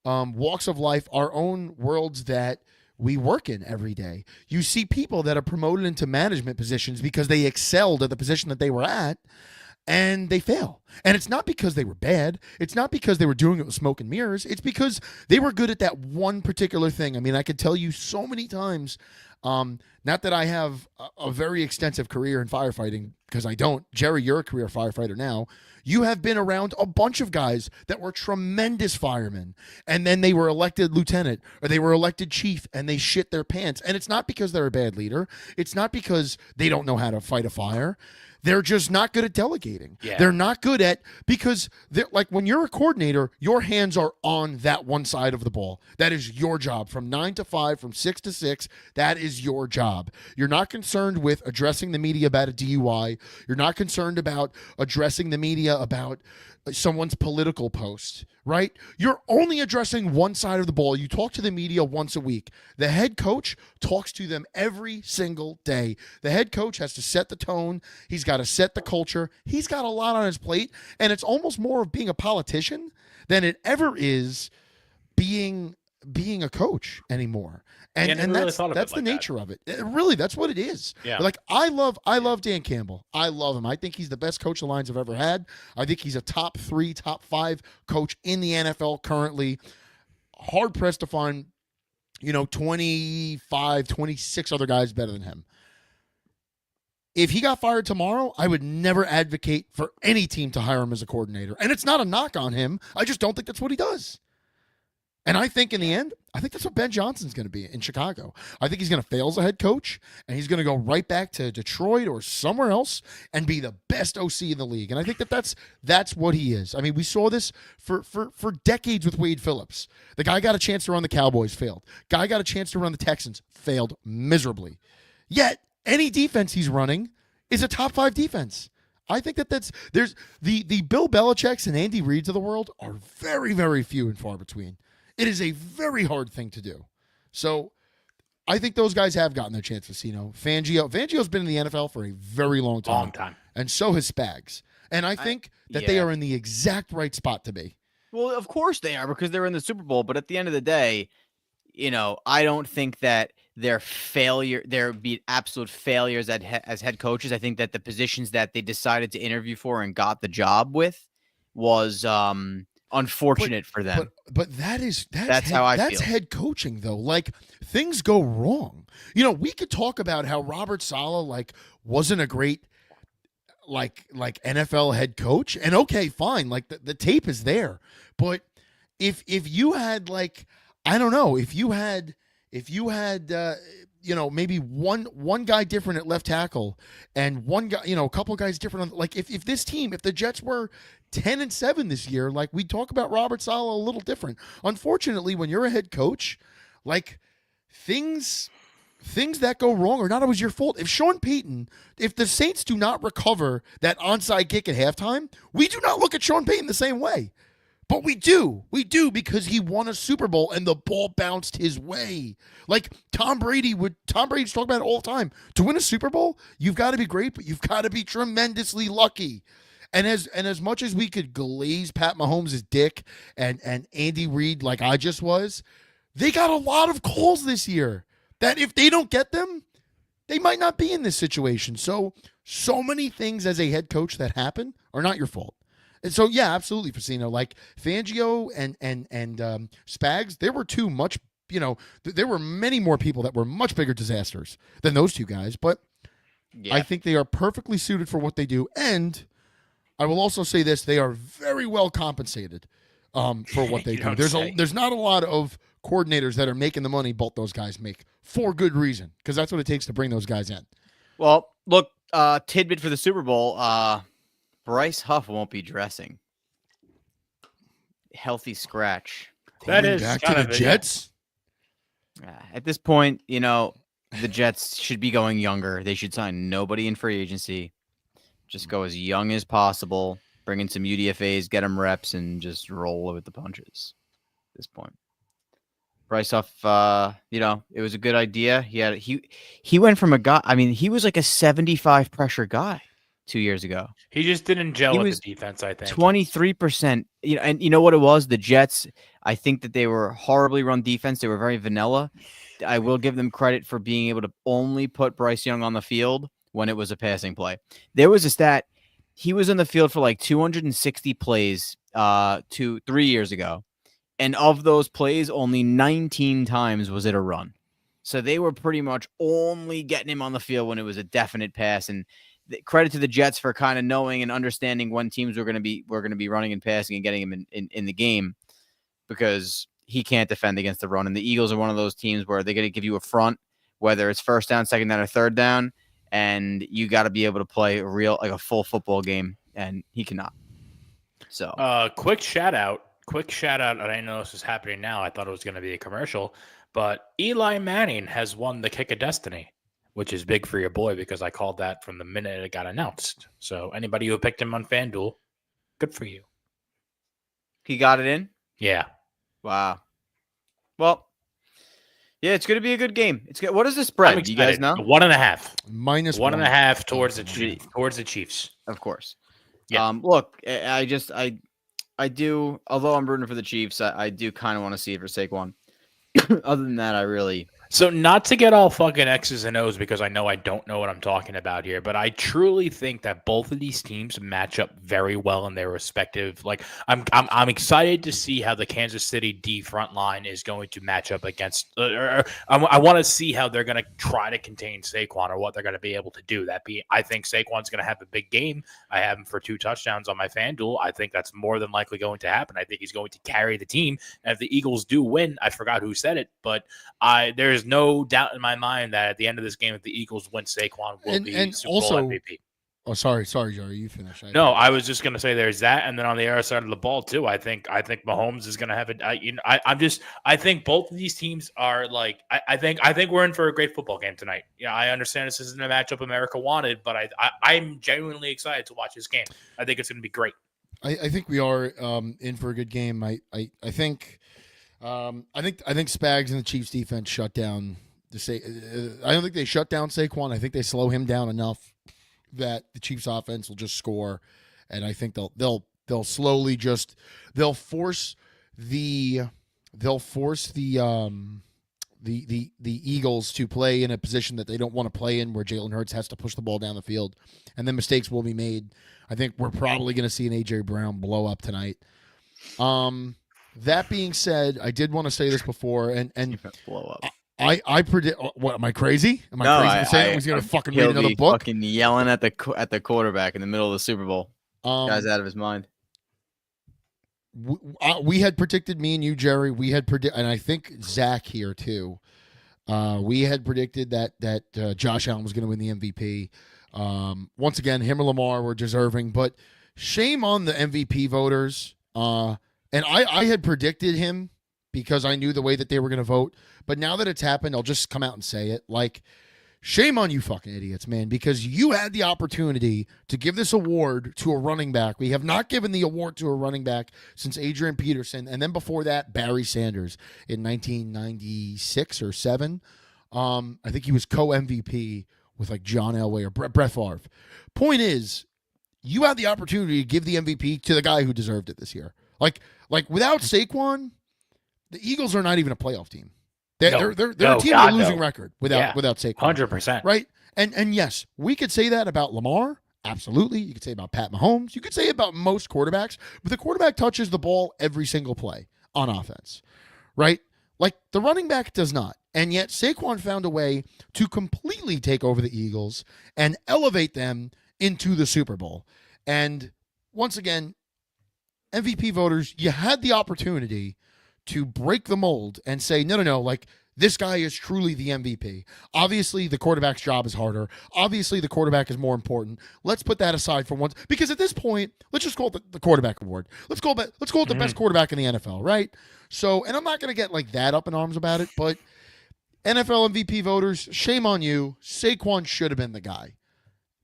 walks of life, our own worlds that we work in every day. You see people that are promoted into management positions because they excelled at the position that they were at, and they fail. And it's not because they were bad. It's not because they were doing it with smoke and mirrors. It's because they were good at that one particular thing. I mean, I could tell you so many times, not that I have a very extensive career in firefighting, because I don't. Jerry, you're a career firefighter now. You have been around a bunch of guys that were tremendous firemen, and then they were elected lieutenant or they were elected chief, and they shit their pants. And it's not because they're a bad leader. It's not because they don't know how to fight a fire. They're just not good at delegating. Yeah. They're not good at, because like when you're a coordinator, your hands are on that one side of the ball. That is your job from 9 to 5, from 6 to 6. That is your job. You're not concerned with addressing the media about a DUI. You're not concerned about addressing the media about someone's political post, right? You're only addressing one side of the ball. You talk to the media once a week. The head coach talks to them every single day. The head coach has to set the tone. He's got to set the culture. He's got a lot on his plate, and it's almost more of being a politician than it ever is being a coach anymore. And that's the nature of it. Really, that's what it is. Yeah. Like I love Dan Campbell. I love him. I think he's the best coach the Lions have ever had. I think he's a top 3, top 5 coach in the NFL currently. Hard pressed to find, 25, 26 other guys better than him. If he got fired tomorrow, I would never advocate for any team to hire him as a coordinator. And it's not a knock on him. I just don't think that's what he does. And I think in the end, I think that's what Ben Johnson's going to be in Chicago. I think he's going to fail as a head coach, and he's going to go right back to Detroit or somewhere else and be the best OC in the league. And I think that's what he is. I mean, we saw this for decades with Wade Phillips. The guy got a chance to run the Cowboys, failed. Guy got a chance to run the Texans, failed miserably. Yet any defense he's running is a top 5 defense. I think there's the Bill Belichick's and Andy Reid's of the world are very, very few and far between. It is a very hard thing to do. So I think those guys have gotten their chance, Vicino. Fangio's been in the NFL for a very long time. Long time. And so has Spags. And I think that they are in the exact right spot to be. Well, of course they are, because they're in the Super Bowl. But at the end of the day, I don't think that they're be absolute failures as head coaches. I think that the positions that they decided to interview for and got the job with was unfortunate for them. But that's how I feel. That's head coaching though. Like things go wrong. We could talk about how Robert Saleh wasn't a great like NFL head coach, and okay, fine. Like the tape is there. But if you had I don't know, if you had maybe one guy different at left tackle and one guy, a couple guys different on, if this team, if the Jets were 10-7 this year, we talk about Robert Saleh a little different. Unfortunately, when you're a head coach, things that go wrong are not always your fault. If the Saints do not recover that onside kick at halftime, we do not look at Sean Payton the same way. But we do because he won a Super Bowl and the ball bounced his way. Tom Brady's talking about it all the time. To win a Super Bowl, you've got to be great, but you've got to be tremendously lucky. And as much as we could glaze Pat Mahomes' dick and Andy Reid like I just was, they got a lot of calls this year that if they don't get them, they might not be in this situation. So many things as a head coach that happen are not your fault. And so, yeah, absolutely, Facino. Fangio and Spags, there were two much, there were many more people that were much bigger disasters than those two guys. But I think they are perfectly suited for what they do. And I will also say this, they are very well compensated for what they do. There's not a lot of coordinators that are making the money both those guys make for good reason, because that's what it takes to bring those guys in. Well, look, tidbit for the Super Bowl, Bryce Huff won't be dressing. Healthy scratch. That is back to the Jets. At this point, the Jets should be going younger. They should sign nobody in free agency. Just go as young as possible. Bring in some UDFAs, get them reps, and just roll with the punches. At this point, Bryce Huff, it was a good idea. He went from a guy. I mean, he was like a 75 pressure guy 2 years ago. He just didn't gel with the defense, I think. 23%. And you know what it was? The Jets, I think that they were horribly run defense. They were very vanilla. I will give them credit for being able to only put Bryce Young on the field when it was a passing play. There was a stat. he was in the field for like 260 plays 3 years ago. And of those plays, only 19 times was it a run. So they were pretty much only getting him on the field when it was a definite pass. And credit to the Jets for kind of knowing and understanding when teams were going to be running and passing and getting him in the game, because he can't defend against the run. And the Eagles are one of those teams where they're going to give you a front, whether it's first down, second down, or third down, and you got to be able to play a full football game, and he cannot. So, quick shout out. And I know this is happening now. I thought it was going to be a commercial, but Eli Manning has won the kick of destiny, which is big for your boy because I called that from the minute it got announced. So anybody who picked him on FanDuel, good for you. He got it in? Yeah. Wow. Well, yeah, it's going to be a good game. It's good. What is the spread? Do you guys know? 1.5. Minus 1.5 towards the Chiefs. Of course. Yeah. Look, I do, although I'm rooting for the Chiefs, I do kind of want to see it for Saquon. Other than that, I really... So not to get all fucking X's and O's because I know I don't know what I'm talking about here, but I truly think that both of these teams match up very well in their respective. Like I'm excited to see how the Kansas City D front line is going to match up against. I want to see how they're going to try to contain Saquon or what they're going to be able to do. I think Saquon's going to have a big game. I have him for 2 touchdowns on my FanDuel. I think that's more than likely going to happen. I think he's going to carry the team. And if the Eagles do win, I forgot who said it, but there's no doubt in my mind that at the end of this game, if the Eagles win, Saquon will be Super Bowl MVP. Oh, sorry, Joey, you finish. No, I was just going to say there's that, and then on the other side of the ball too, I think Mahomes is going to have it. I think both of these teams are like. I think we're in for a great football game tonight. Yeah, I understand this isn't a matchup America wanted, but I'm genuinely excited to watch this game. I think it's going to be great. I think we are in for a good game. I think. I think Spags and the Chiefs defense shut down I don't think they shut down Saquon. I think they slow him down enough that the Chiefs offense will just score, and I think they'll slowly just force the Eagles to play in a position that they don't want to play in, where Jalen Hurts has to push the ball down the field, and then mistakes will be made. I think we're probably going to see an A.J. Brown blow up tonight. That being said, I did want to say this before, and blow up. I predict. What, am I crazy? Am I crazy to say he's going to fucking read another book? Fucking yelling at the quarterback in the middle of the Super Bowl. Guy's out of his mind. We had predicted, me and you, Jerry. We had predicted, and I think Zach here too. We had predicted that Josh Allen was going to win the MVP. Once again, him or Lamar were deserving, but shame on the MVP voters. And I had predicted him because I knew the way that they were going to vote. But now that it's happened, I'll just come out and say it. Like, shame on you fucking idiots, man, because you had the opportunity to give this award to a running back. We have not given the award to a running back since Adrian Peterson. And then before that, Barry Sanders in 1996 or 7. I think he was co-MVP with like John Elway or Brett Favre. Point is, you had the opportunity to give the MVP to the guy who deserved it this year. Like without Saquon, the Eagles are not even a playoff team. They're a team with a losing record without Saquon. 100%. Right? And yes, we could say that about Lamar. Absolutely. You could say about Pat Mahomes. You could say about most quarterbacks, but the quarterback touches the ball every single play on offense. Right? Like the running back does not. And yet Saquon found a way to completely take over the Eagles and elevate them into the Super Bowl. And once again, MVP voters, you had the opportunity to break the mold and say, no, like this guy is truly the MVP. Obviously, the quarterback's job is harder. Obviously, the quarterback is more important. Let's put that aside for once, because at this point, let's just call it the quarterback award. Let's call it the best quarterback in the NFL, right? So, and I'm not going to get like that up in arms about it, but NFL MVP voters, shame on you. Saquon should have been the guy.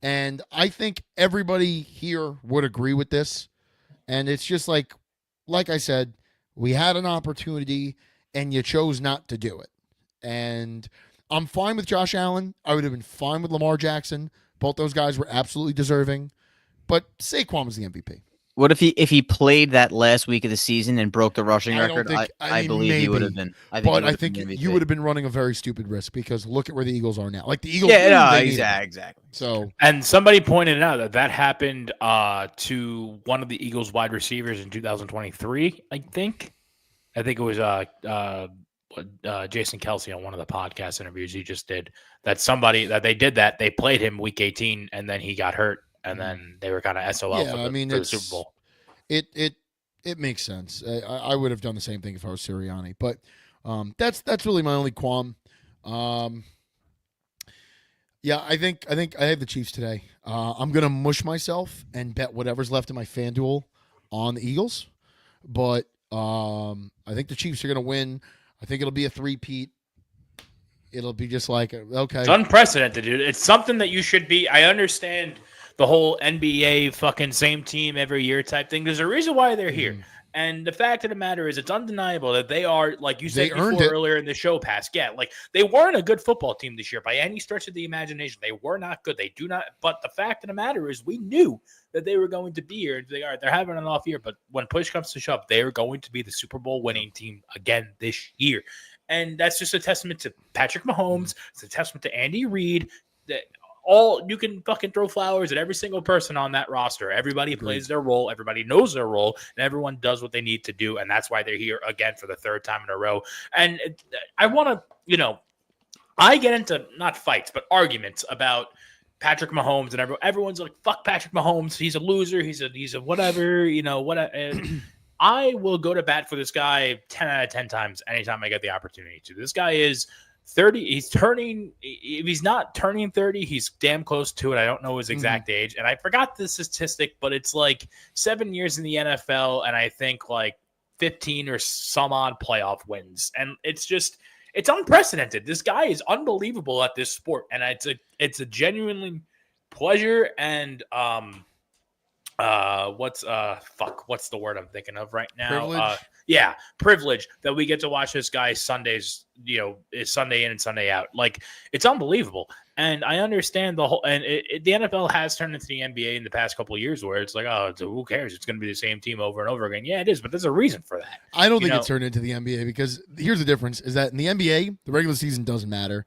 And I think everybody here would agree with this. And it's just like I said, we had an opportunity and you chose not to do it. And I'm fine with Josh Allen. I would have been fine with Lamar Jackson. Both those guys were absolutely deserving. But Saquon was the MVP. What if he played that last week of the season and broke the rushing record? I believe maybe, he would have been. I think you would have been running a very stupid risk because look at where the Eagles are now. Like the Eagles, exactly. So, and somebody pointed out that happened to one of the Eagles wide receivers in 2023. I think it was Jason Kelsey on one of the podcast interviews he just did. They played him week 18 and then he got hurt. And then they were kind of SOL for the Super Bowl. It makes sense. I would have done the same thing if I was Sirianni, but that's really my only qualm. Yeah, I think I have the Chiefs today. I'm gonna mush myself and bet whatever's left in my FanDuel on the Eagles, but I think the Chiefs are gonna win. I think it'll be a three-peat. It'll be just like okay, it's unprecedented, dude. It's something that you should be. I understand the whole NBA fucking same team every year type thing. There's a reason why they're here. And the fact of the matter is it's undeniable that they are, like you said before earlier in the show, Pass. Yeah, like they weren't a good football team this year by any stretch of the imagination. They were not good. They do not. But the fact of the matter is we knew that they were going to be here. They're having an off year. But when push comes to shove, they are going to be the Super Bowl winning team again this year. And that's just a testament to Patrick Mahomes. It's a testament to Andy Reid. That you can fucking throw flowers at every single person on that roster. Everybody plays their role. Everybody knows their role, and everyone does what they need to do. And that's why they're here again for the third time in a row. And I want to, I get into not fights, but arguments about Patrick Mahomes, and everyone's like, "Fuck Patrick Mahomes. He's a loser. He's a whatever. I will go to bat for this guy 10 out of 10 times anytime I get the opportunity to. This guy is 30. If he's not turning 30, he's damn close to it. I don't know his exact age. And I forgot the statistic, but it's like 7 years in the NFL. And I think like 15 or some odd playoff wins. And it's unprecedented. This guy is unbelievable at this sport. And it's a genuinely pleasure and, what's the word I'm thinking of right now? Privilege that we get to watch this guy Sundays, is Sunday in and Sunday out. Like it's unbelievable. And I understand the whole, and the NFL has turned into the NBA in the past couple of years where it's like, who cares? It's going to be the same team over and over again. Yeah, it is, but there's a reason for that. I don't think it's turned into the NBA because here's the difference is that in the NBA, the regular season doesn't matter.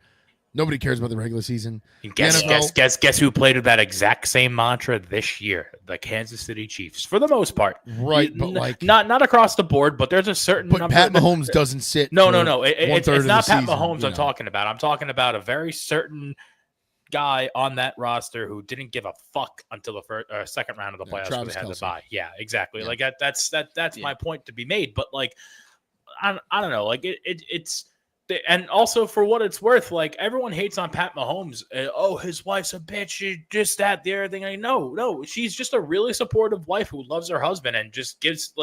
Nobody cares about the regular season. Guess who played with that exact same mantra this year? The Kansas City Chiefs, for the most part. Right, but like not across the board, but there's a certain. But number Pat Mahomes doesn't sit. No. It's not Pat season, Mahomes I'm talking about. I'm talking about a very certain guy on that roster who didn't give a fuck until the second round of the playoffs where they had to bye. Yeah, exactly. Yeah. Like that's my point to be made. But like, I don't know. Like it's. And also, for what it's worth, like everyone hates on Pat Mahomes. His wife's a bitch. She just that, the other thing. No, she's just a really supportive wife who loves her husband and just gives,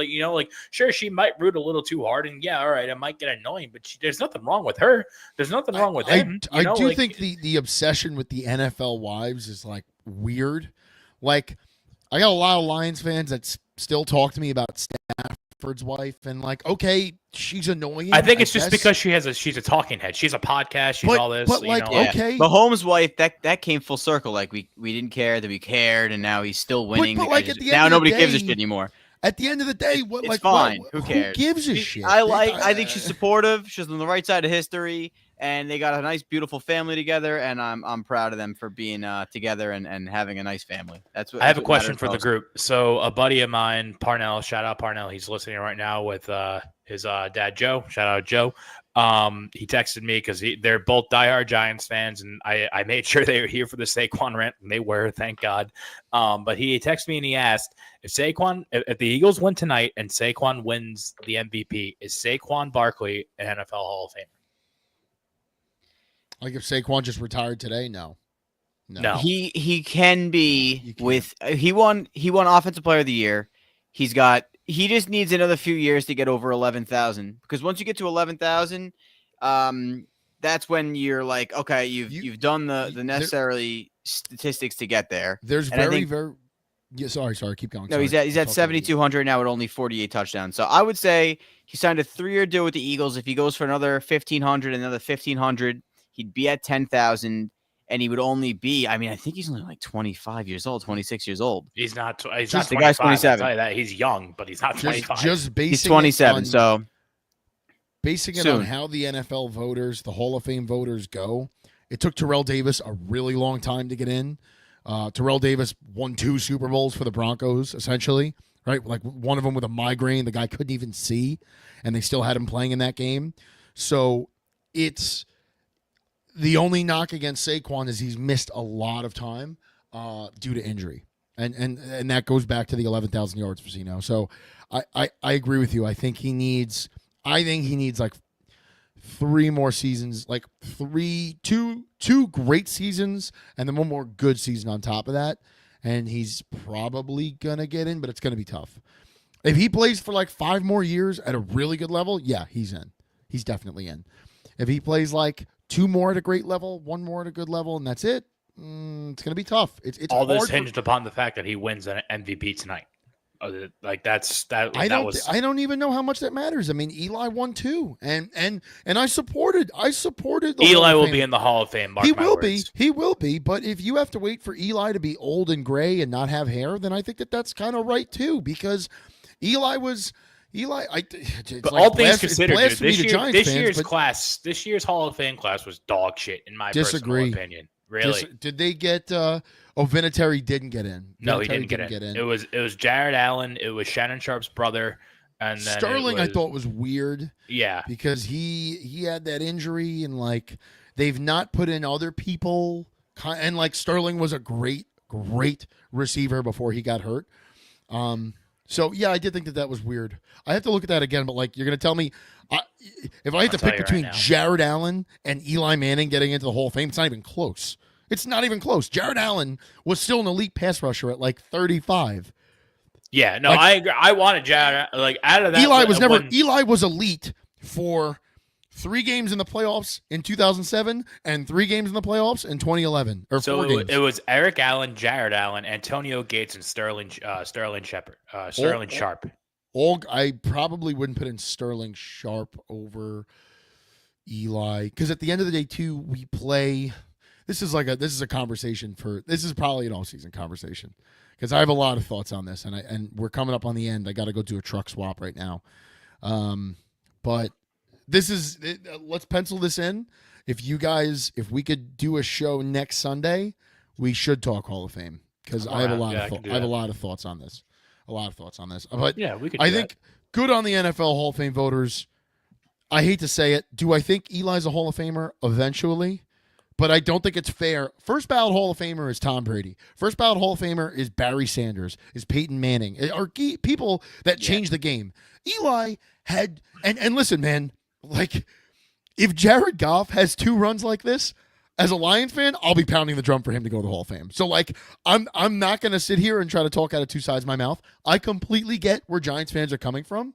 sure, she might root a little too hard, and yeah, all right, it might get annoying, but there's nothing wrong with her. There's nothing wrong with him. I do think the obsession with the NFL wives is like weird. Like, I got a lot of Lions fans that still talk to me about Stafford's wife, and like, okay, she's annoying. I think it's just because she's a talking head. She's a podcast. She's all this. But like, okay, Mahomes' wife that came full circle. Like we didn't care that we cared, and now he's still winning. But like now nobody gives a shit anymore. At the end of the day, it's fine. Who cares? Who gives a shit? I think she's supportive. She's on the right side of history, and they got a nice, beautiful family together. And I'm proud of them for being together and having a nice family. I have a question for the group. So a buddy of mine, Parnell, shout out Parnell. He's listening right now with his dad Joe. Shout out Joe. He texted me because they're both diehard Giants fans, and I made sure they were here for the Saquon rant, and they were, thank God. But he texted me and he asked if the Eagles win tonight and Saquon wins the MVP, is Saquon Barkley an NFL Hall of Famer? Like if Saquon just retired today, no. He can be with he won Offensive Player of the Year. He just needs another few years to get over 11,000 because once you get to 11,000, that's when you're like, okay, you've done the necessary statistics to get there. There's sorry, keep going. No, he's at 7,200 now with only 48 touchdowns. So I would say he signed a 3-year deal with the Eagles. If he goes for another 1,500, he'd be at 10,000. and he would only be, I mean, I think he's only like 25 years old, 26 years old. He's not. He's Just not the guy's 25. I'll 27. tell you that he's young, but he's not 25. Just basing He's 27. on, So basing it on how the NFL voters, the Hall of Fame voters go, it took Terrell Davis a really long time to get in. Terrell Davis won 2 Super Bowls for the Broncos, essentially, right? Like one of them with a migraine, the guy couldn't even see, and they still had him playing in that game. So it's the only knock against Saquon is he's missed a lot of time due to injury, and that goes back to the 11,000 yards for Zeno. So I agree with you. I think he needs like 3 more seasons, like two great seasons, and then 1 more good season on top of that, and he's probably gonna get in, but it's gonna be tough. If he plays for like 5 more years at a really good level, yeah, he's in. He's definitely in. If he plays like 2 more at a great level, 1 more at a good level, and that's it, it's gonna be tough. It's all this hinged upon the fact that he wins an MVP tonight. Like I don't even know how much that matters. I mean, Eli won 2, and I supported. The Eli will be in the Hall of Fame. He will be. But if you have to wait for Eli to be old and gray and not have hair, then I think that's kind of right too. Because Eli. But all things considered, this year's Hall of Fame class was dog shit in my personal opinion. Really? Did they get? Vinatieri didn't get in. No, he didn't get in. It was Jared Allen. It was Shannon Sharp's brother, and then Sterling. I thought was weird. Yeah, because he had that injury, and like they've not put in other people. And like Sterling was a great receiver before he got hurt. So yeah, I did think that was weird. I have to look at that again, but like you're gonna tell me. If I had to pick between Jared Allen and Eli Manning getting into the Hall of Fame, it's not even close. It's not even close. Jared Allen was still an elite pass rusher at like 35. Yeah, no, I agree. I wanted Jared. Like out of that, Eli was elite for 3 games in the playoffs in 2007 and 3 games in the playoffs in 2011. Or so 4 games. It was Eric Allen, Jared Allen, Antonio Gates, and Sterling Sharp. I probably wouldn't put in Sterling Sharp over Eli because at the end of the day, too, we play. This is a conversation this is probably an all-season conversation because I have a lot of thoughts on this, and we're coming up on the end. I got to go do a truck swap right now, but this is let's pencil this in. If we could do a show next Sunday, we should talk Hall of Fame because I have a lot of thoughts on this. But yeah, we could. I think good on the NFL Hall of Fame voters. I hate to say it. Do I think Eli's a Hall of Famer eventually? But I don't think it's fair. First ballot Hall of Famer is Tom Brady. First ballot Hall of Famer is Barry Sanders, is Peyton Manning, are people that changed the game. Eli had, and listen, man, like if Jared Goff has 2 runs like this, as a Lions fan, I'll be pounding the drum for him to go to the Hall of Fame. So like, I'm not going to sit here and try to talk out of 2 sides of my mouth. I completely get where Giants fans are coming from.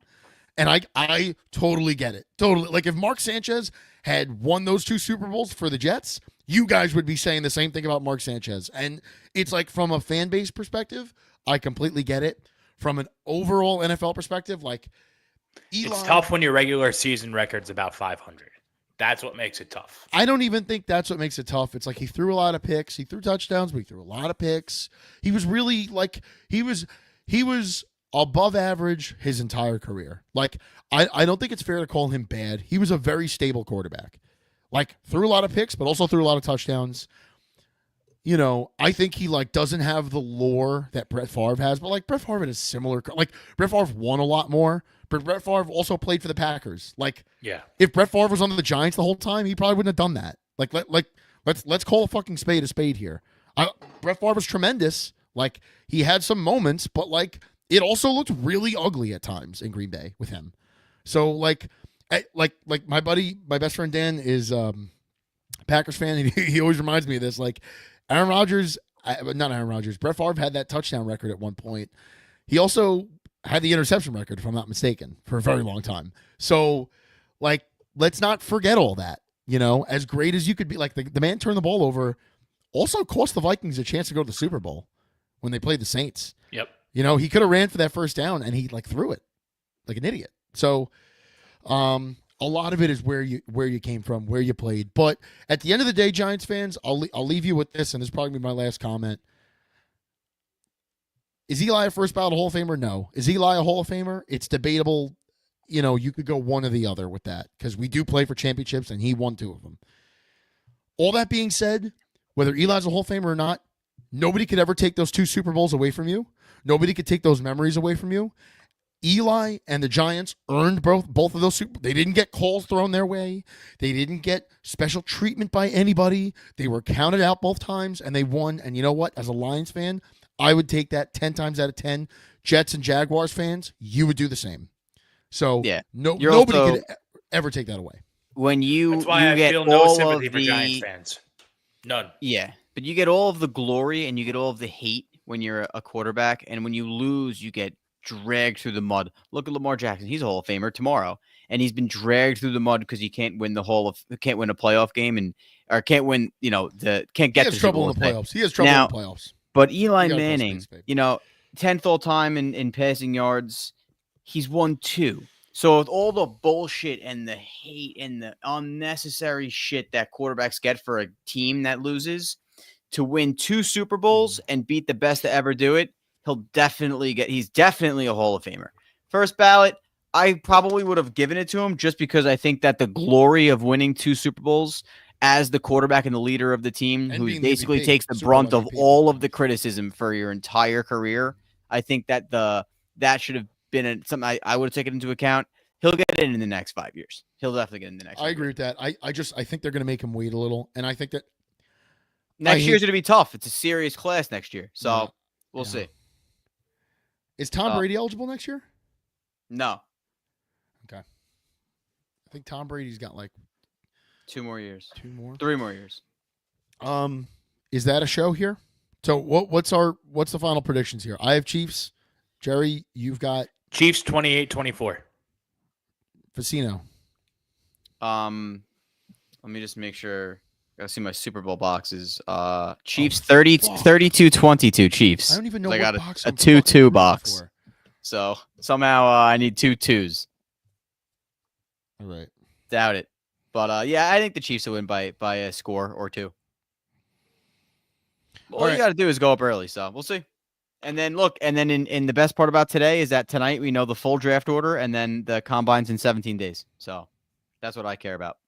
And I totally get it. Totally. Like if Mark Sanchez had won those 2 Super Bowls for the Jets, you guys would be saying the same thing about Mark Sanchez. And it's like from a fan base perspective, I completely get it. From an overall NFL perspective, like Eli, it's tough when your regular season record's about 500. That's what makes it tough. I don't even think that's what makes it tough. It's like he threw a lot of picks. He threw touchdowns, but he threw a lot of picks. He was really like he was above average his entire career. Like I don't think it's fair to call him bad. He was a very stable quarterback. Like threw a lot of picks, but also threw a lot of touchdowns. You know, I think he like doesn't have the lore that Brett Favre has, but like Brett Favre had a similar like Brett Favre won a lot more, but Brett Favre also played for the Packers. Like, yeah, if Brett Favre was on the Giants the whole time, he probably wouldn't have done that. Let's call a fucking spade here. Brett Favre was tremendous. Like he had some moments, but like it also looked really ugly at times in Green Bay with him. So like my best friend Dan is Packers fan, and he always reminds me of this. Like Aaron Rodgers, not Aaron Rodgers, Brett Favre had that touchdown record at one point. He also had the interception record, if I'm not mistaken, for a very long time. So, like, let's not forget all that. You know, as great as you could be, like the man turned the ball over, also cost the Vikings a chance to go to the Super Bowl when they played the Saints. Yep. You know, he could have ran for that first down, and he like threw it like an idiot. So, I'll a lot of it is where you came from, where you played. But at the end of the day, Giants fans, I'll leave you with this, and this is probably my last comment. Is Eli a first ballot Hall of Famer? No. Is Eli a Hall of Famer? It's debatable. You know, you could go one or the other with that because we do play for championships, and he won 2 of them. All that being said, whether Eli's a Hall of Famer or not, nobody could ever take those 2 Super Bowls away from you. Nobody could take those memories away from you. Eli and the Giants earned both of those Super Bowls. They didn't get calls thrown their way. They didn't get special treatment by anybody. They were counted out both times, and they won. And you know what? As a Lions fan, I would take that 10 times out of 10. Jets and Jaguars fans, you would do the same. So yeah, nobody could ever take that away. When that's why I get feel no sympathy for Giants fans. None. Yeah, but you get all of the glory and you get all of the hate when you're a quarterback, and when you lose, you get dragged through the mud. Look at Lamar Jackson; he's a Hall of Famer tomorrow, and he's been dragged through the mud because he can't win can't win a playoff game, or can't win. Can't get to trouble in the playoffs. He has trouble in the playoffs. But Eli Manning, 10th all time in passing yards, he's won 2. So with all the bullshit and the hate and the unnecessary shit that quarterbacks get for a team that loses, to win 2 Super Bowls and beat the best to ever do it, he's definitely a Hall of Famer. First ballot, I probably would have given it to him just because I think that the glory of winning 2 Super Bowls as the quarterback and the leader of the team, who basically takes the brunt of all of the criticism for your entire career, I think that that should have been something I would have taken into account. He'll get it in the next 5 years. He'll definitely get in the next. I agree with that. I think they're going to make him wait a little, and I think that next year's going to be tough. It's a serious class next year, so we'll see. Is Tom Brady eligible next year? No. Okay. I think Tom Brady's got like 2 more years. 2 more? 3 more years. Is that a show here? So what's the final predictions here? I have Chiefs. Jerry, you've got Chiefs 28-24. Facino. Let me just make sure. Gotta see my Super Bowl boxes. Chiefs 32-22 Chiefs. I don't even know I what got box a I'm 2-2 box. for. So somehow I need 2 2s. All right. Doubt it. But I think the Chiefs will win by a score or 2. All you got to do is go up early, so we'll see. And then in the best part about today is that tonight we know the full draft order, and then the combine's in 17 days. So that's what I care about.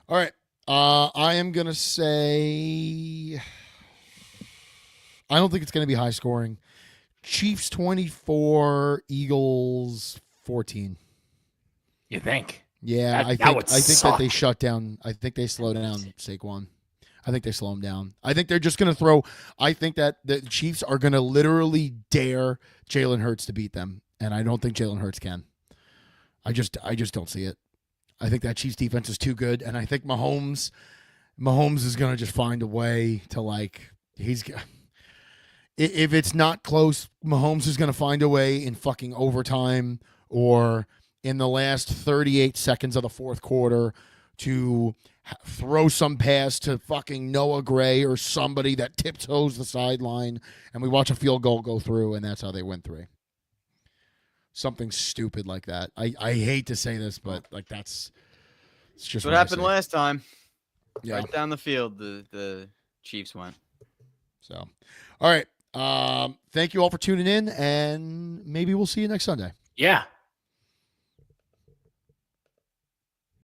All right. I am going to say I don't think it's going to be high scoring. Chiefs 24, Eagles 14. You think? Yeah, I think that they shut down. I think they slow down Saquon. I think they slow him down. I think they're just going to throw. I think that the Chiefs are going to literally dare Jalen Hurts to beat them, and I don't think Jalen Hurts can. I just don't see it. I think that Chiefs defense is too good, and I think Mahomes is going to just find a way to if it's not close, Mahomes is going to find a way in fucking overtime or in the last 38 seconds of the fourth quarter to throw some pass to fucking Noah Gray or somebody that tiptoes the sideline, and we watch a field goal go through, and that's how they win 3. Something stupid like that. I hate to say this, but it's just what happened last time. Yeah. Right down the field, the Chiefs went. So, all right. Thank you all for tuning in, and maybe we'll see you next Sunday. Yeah.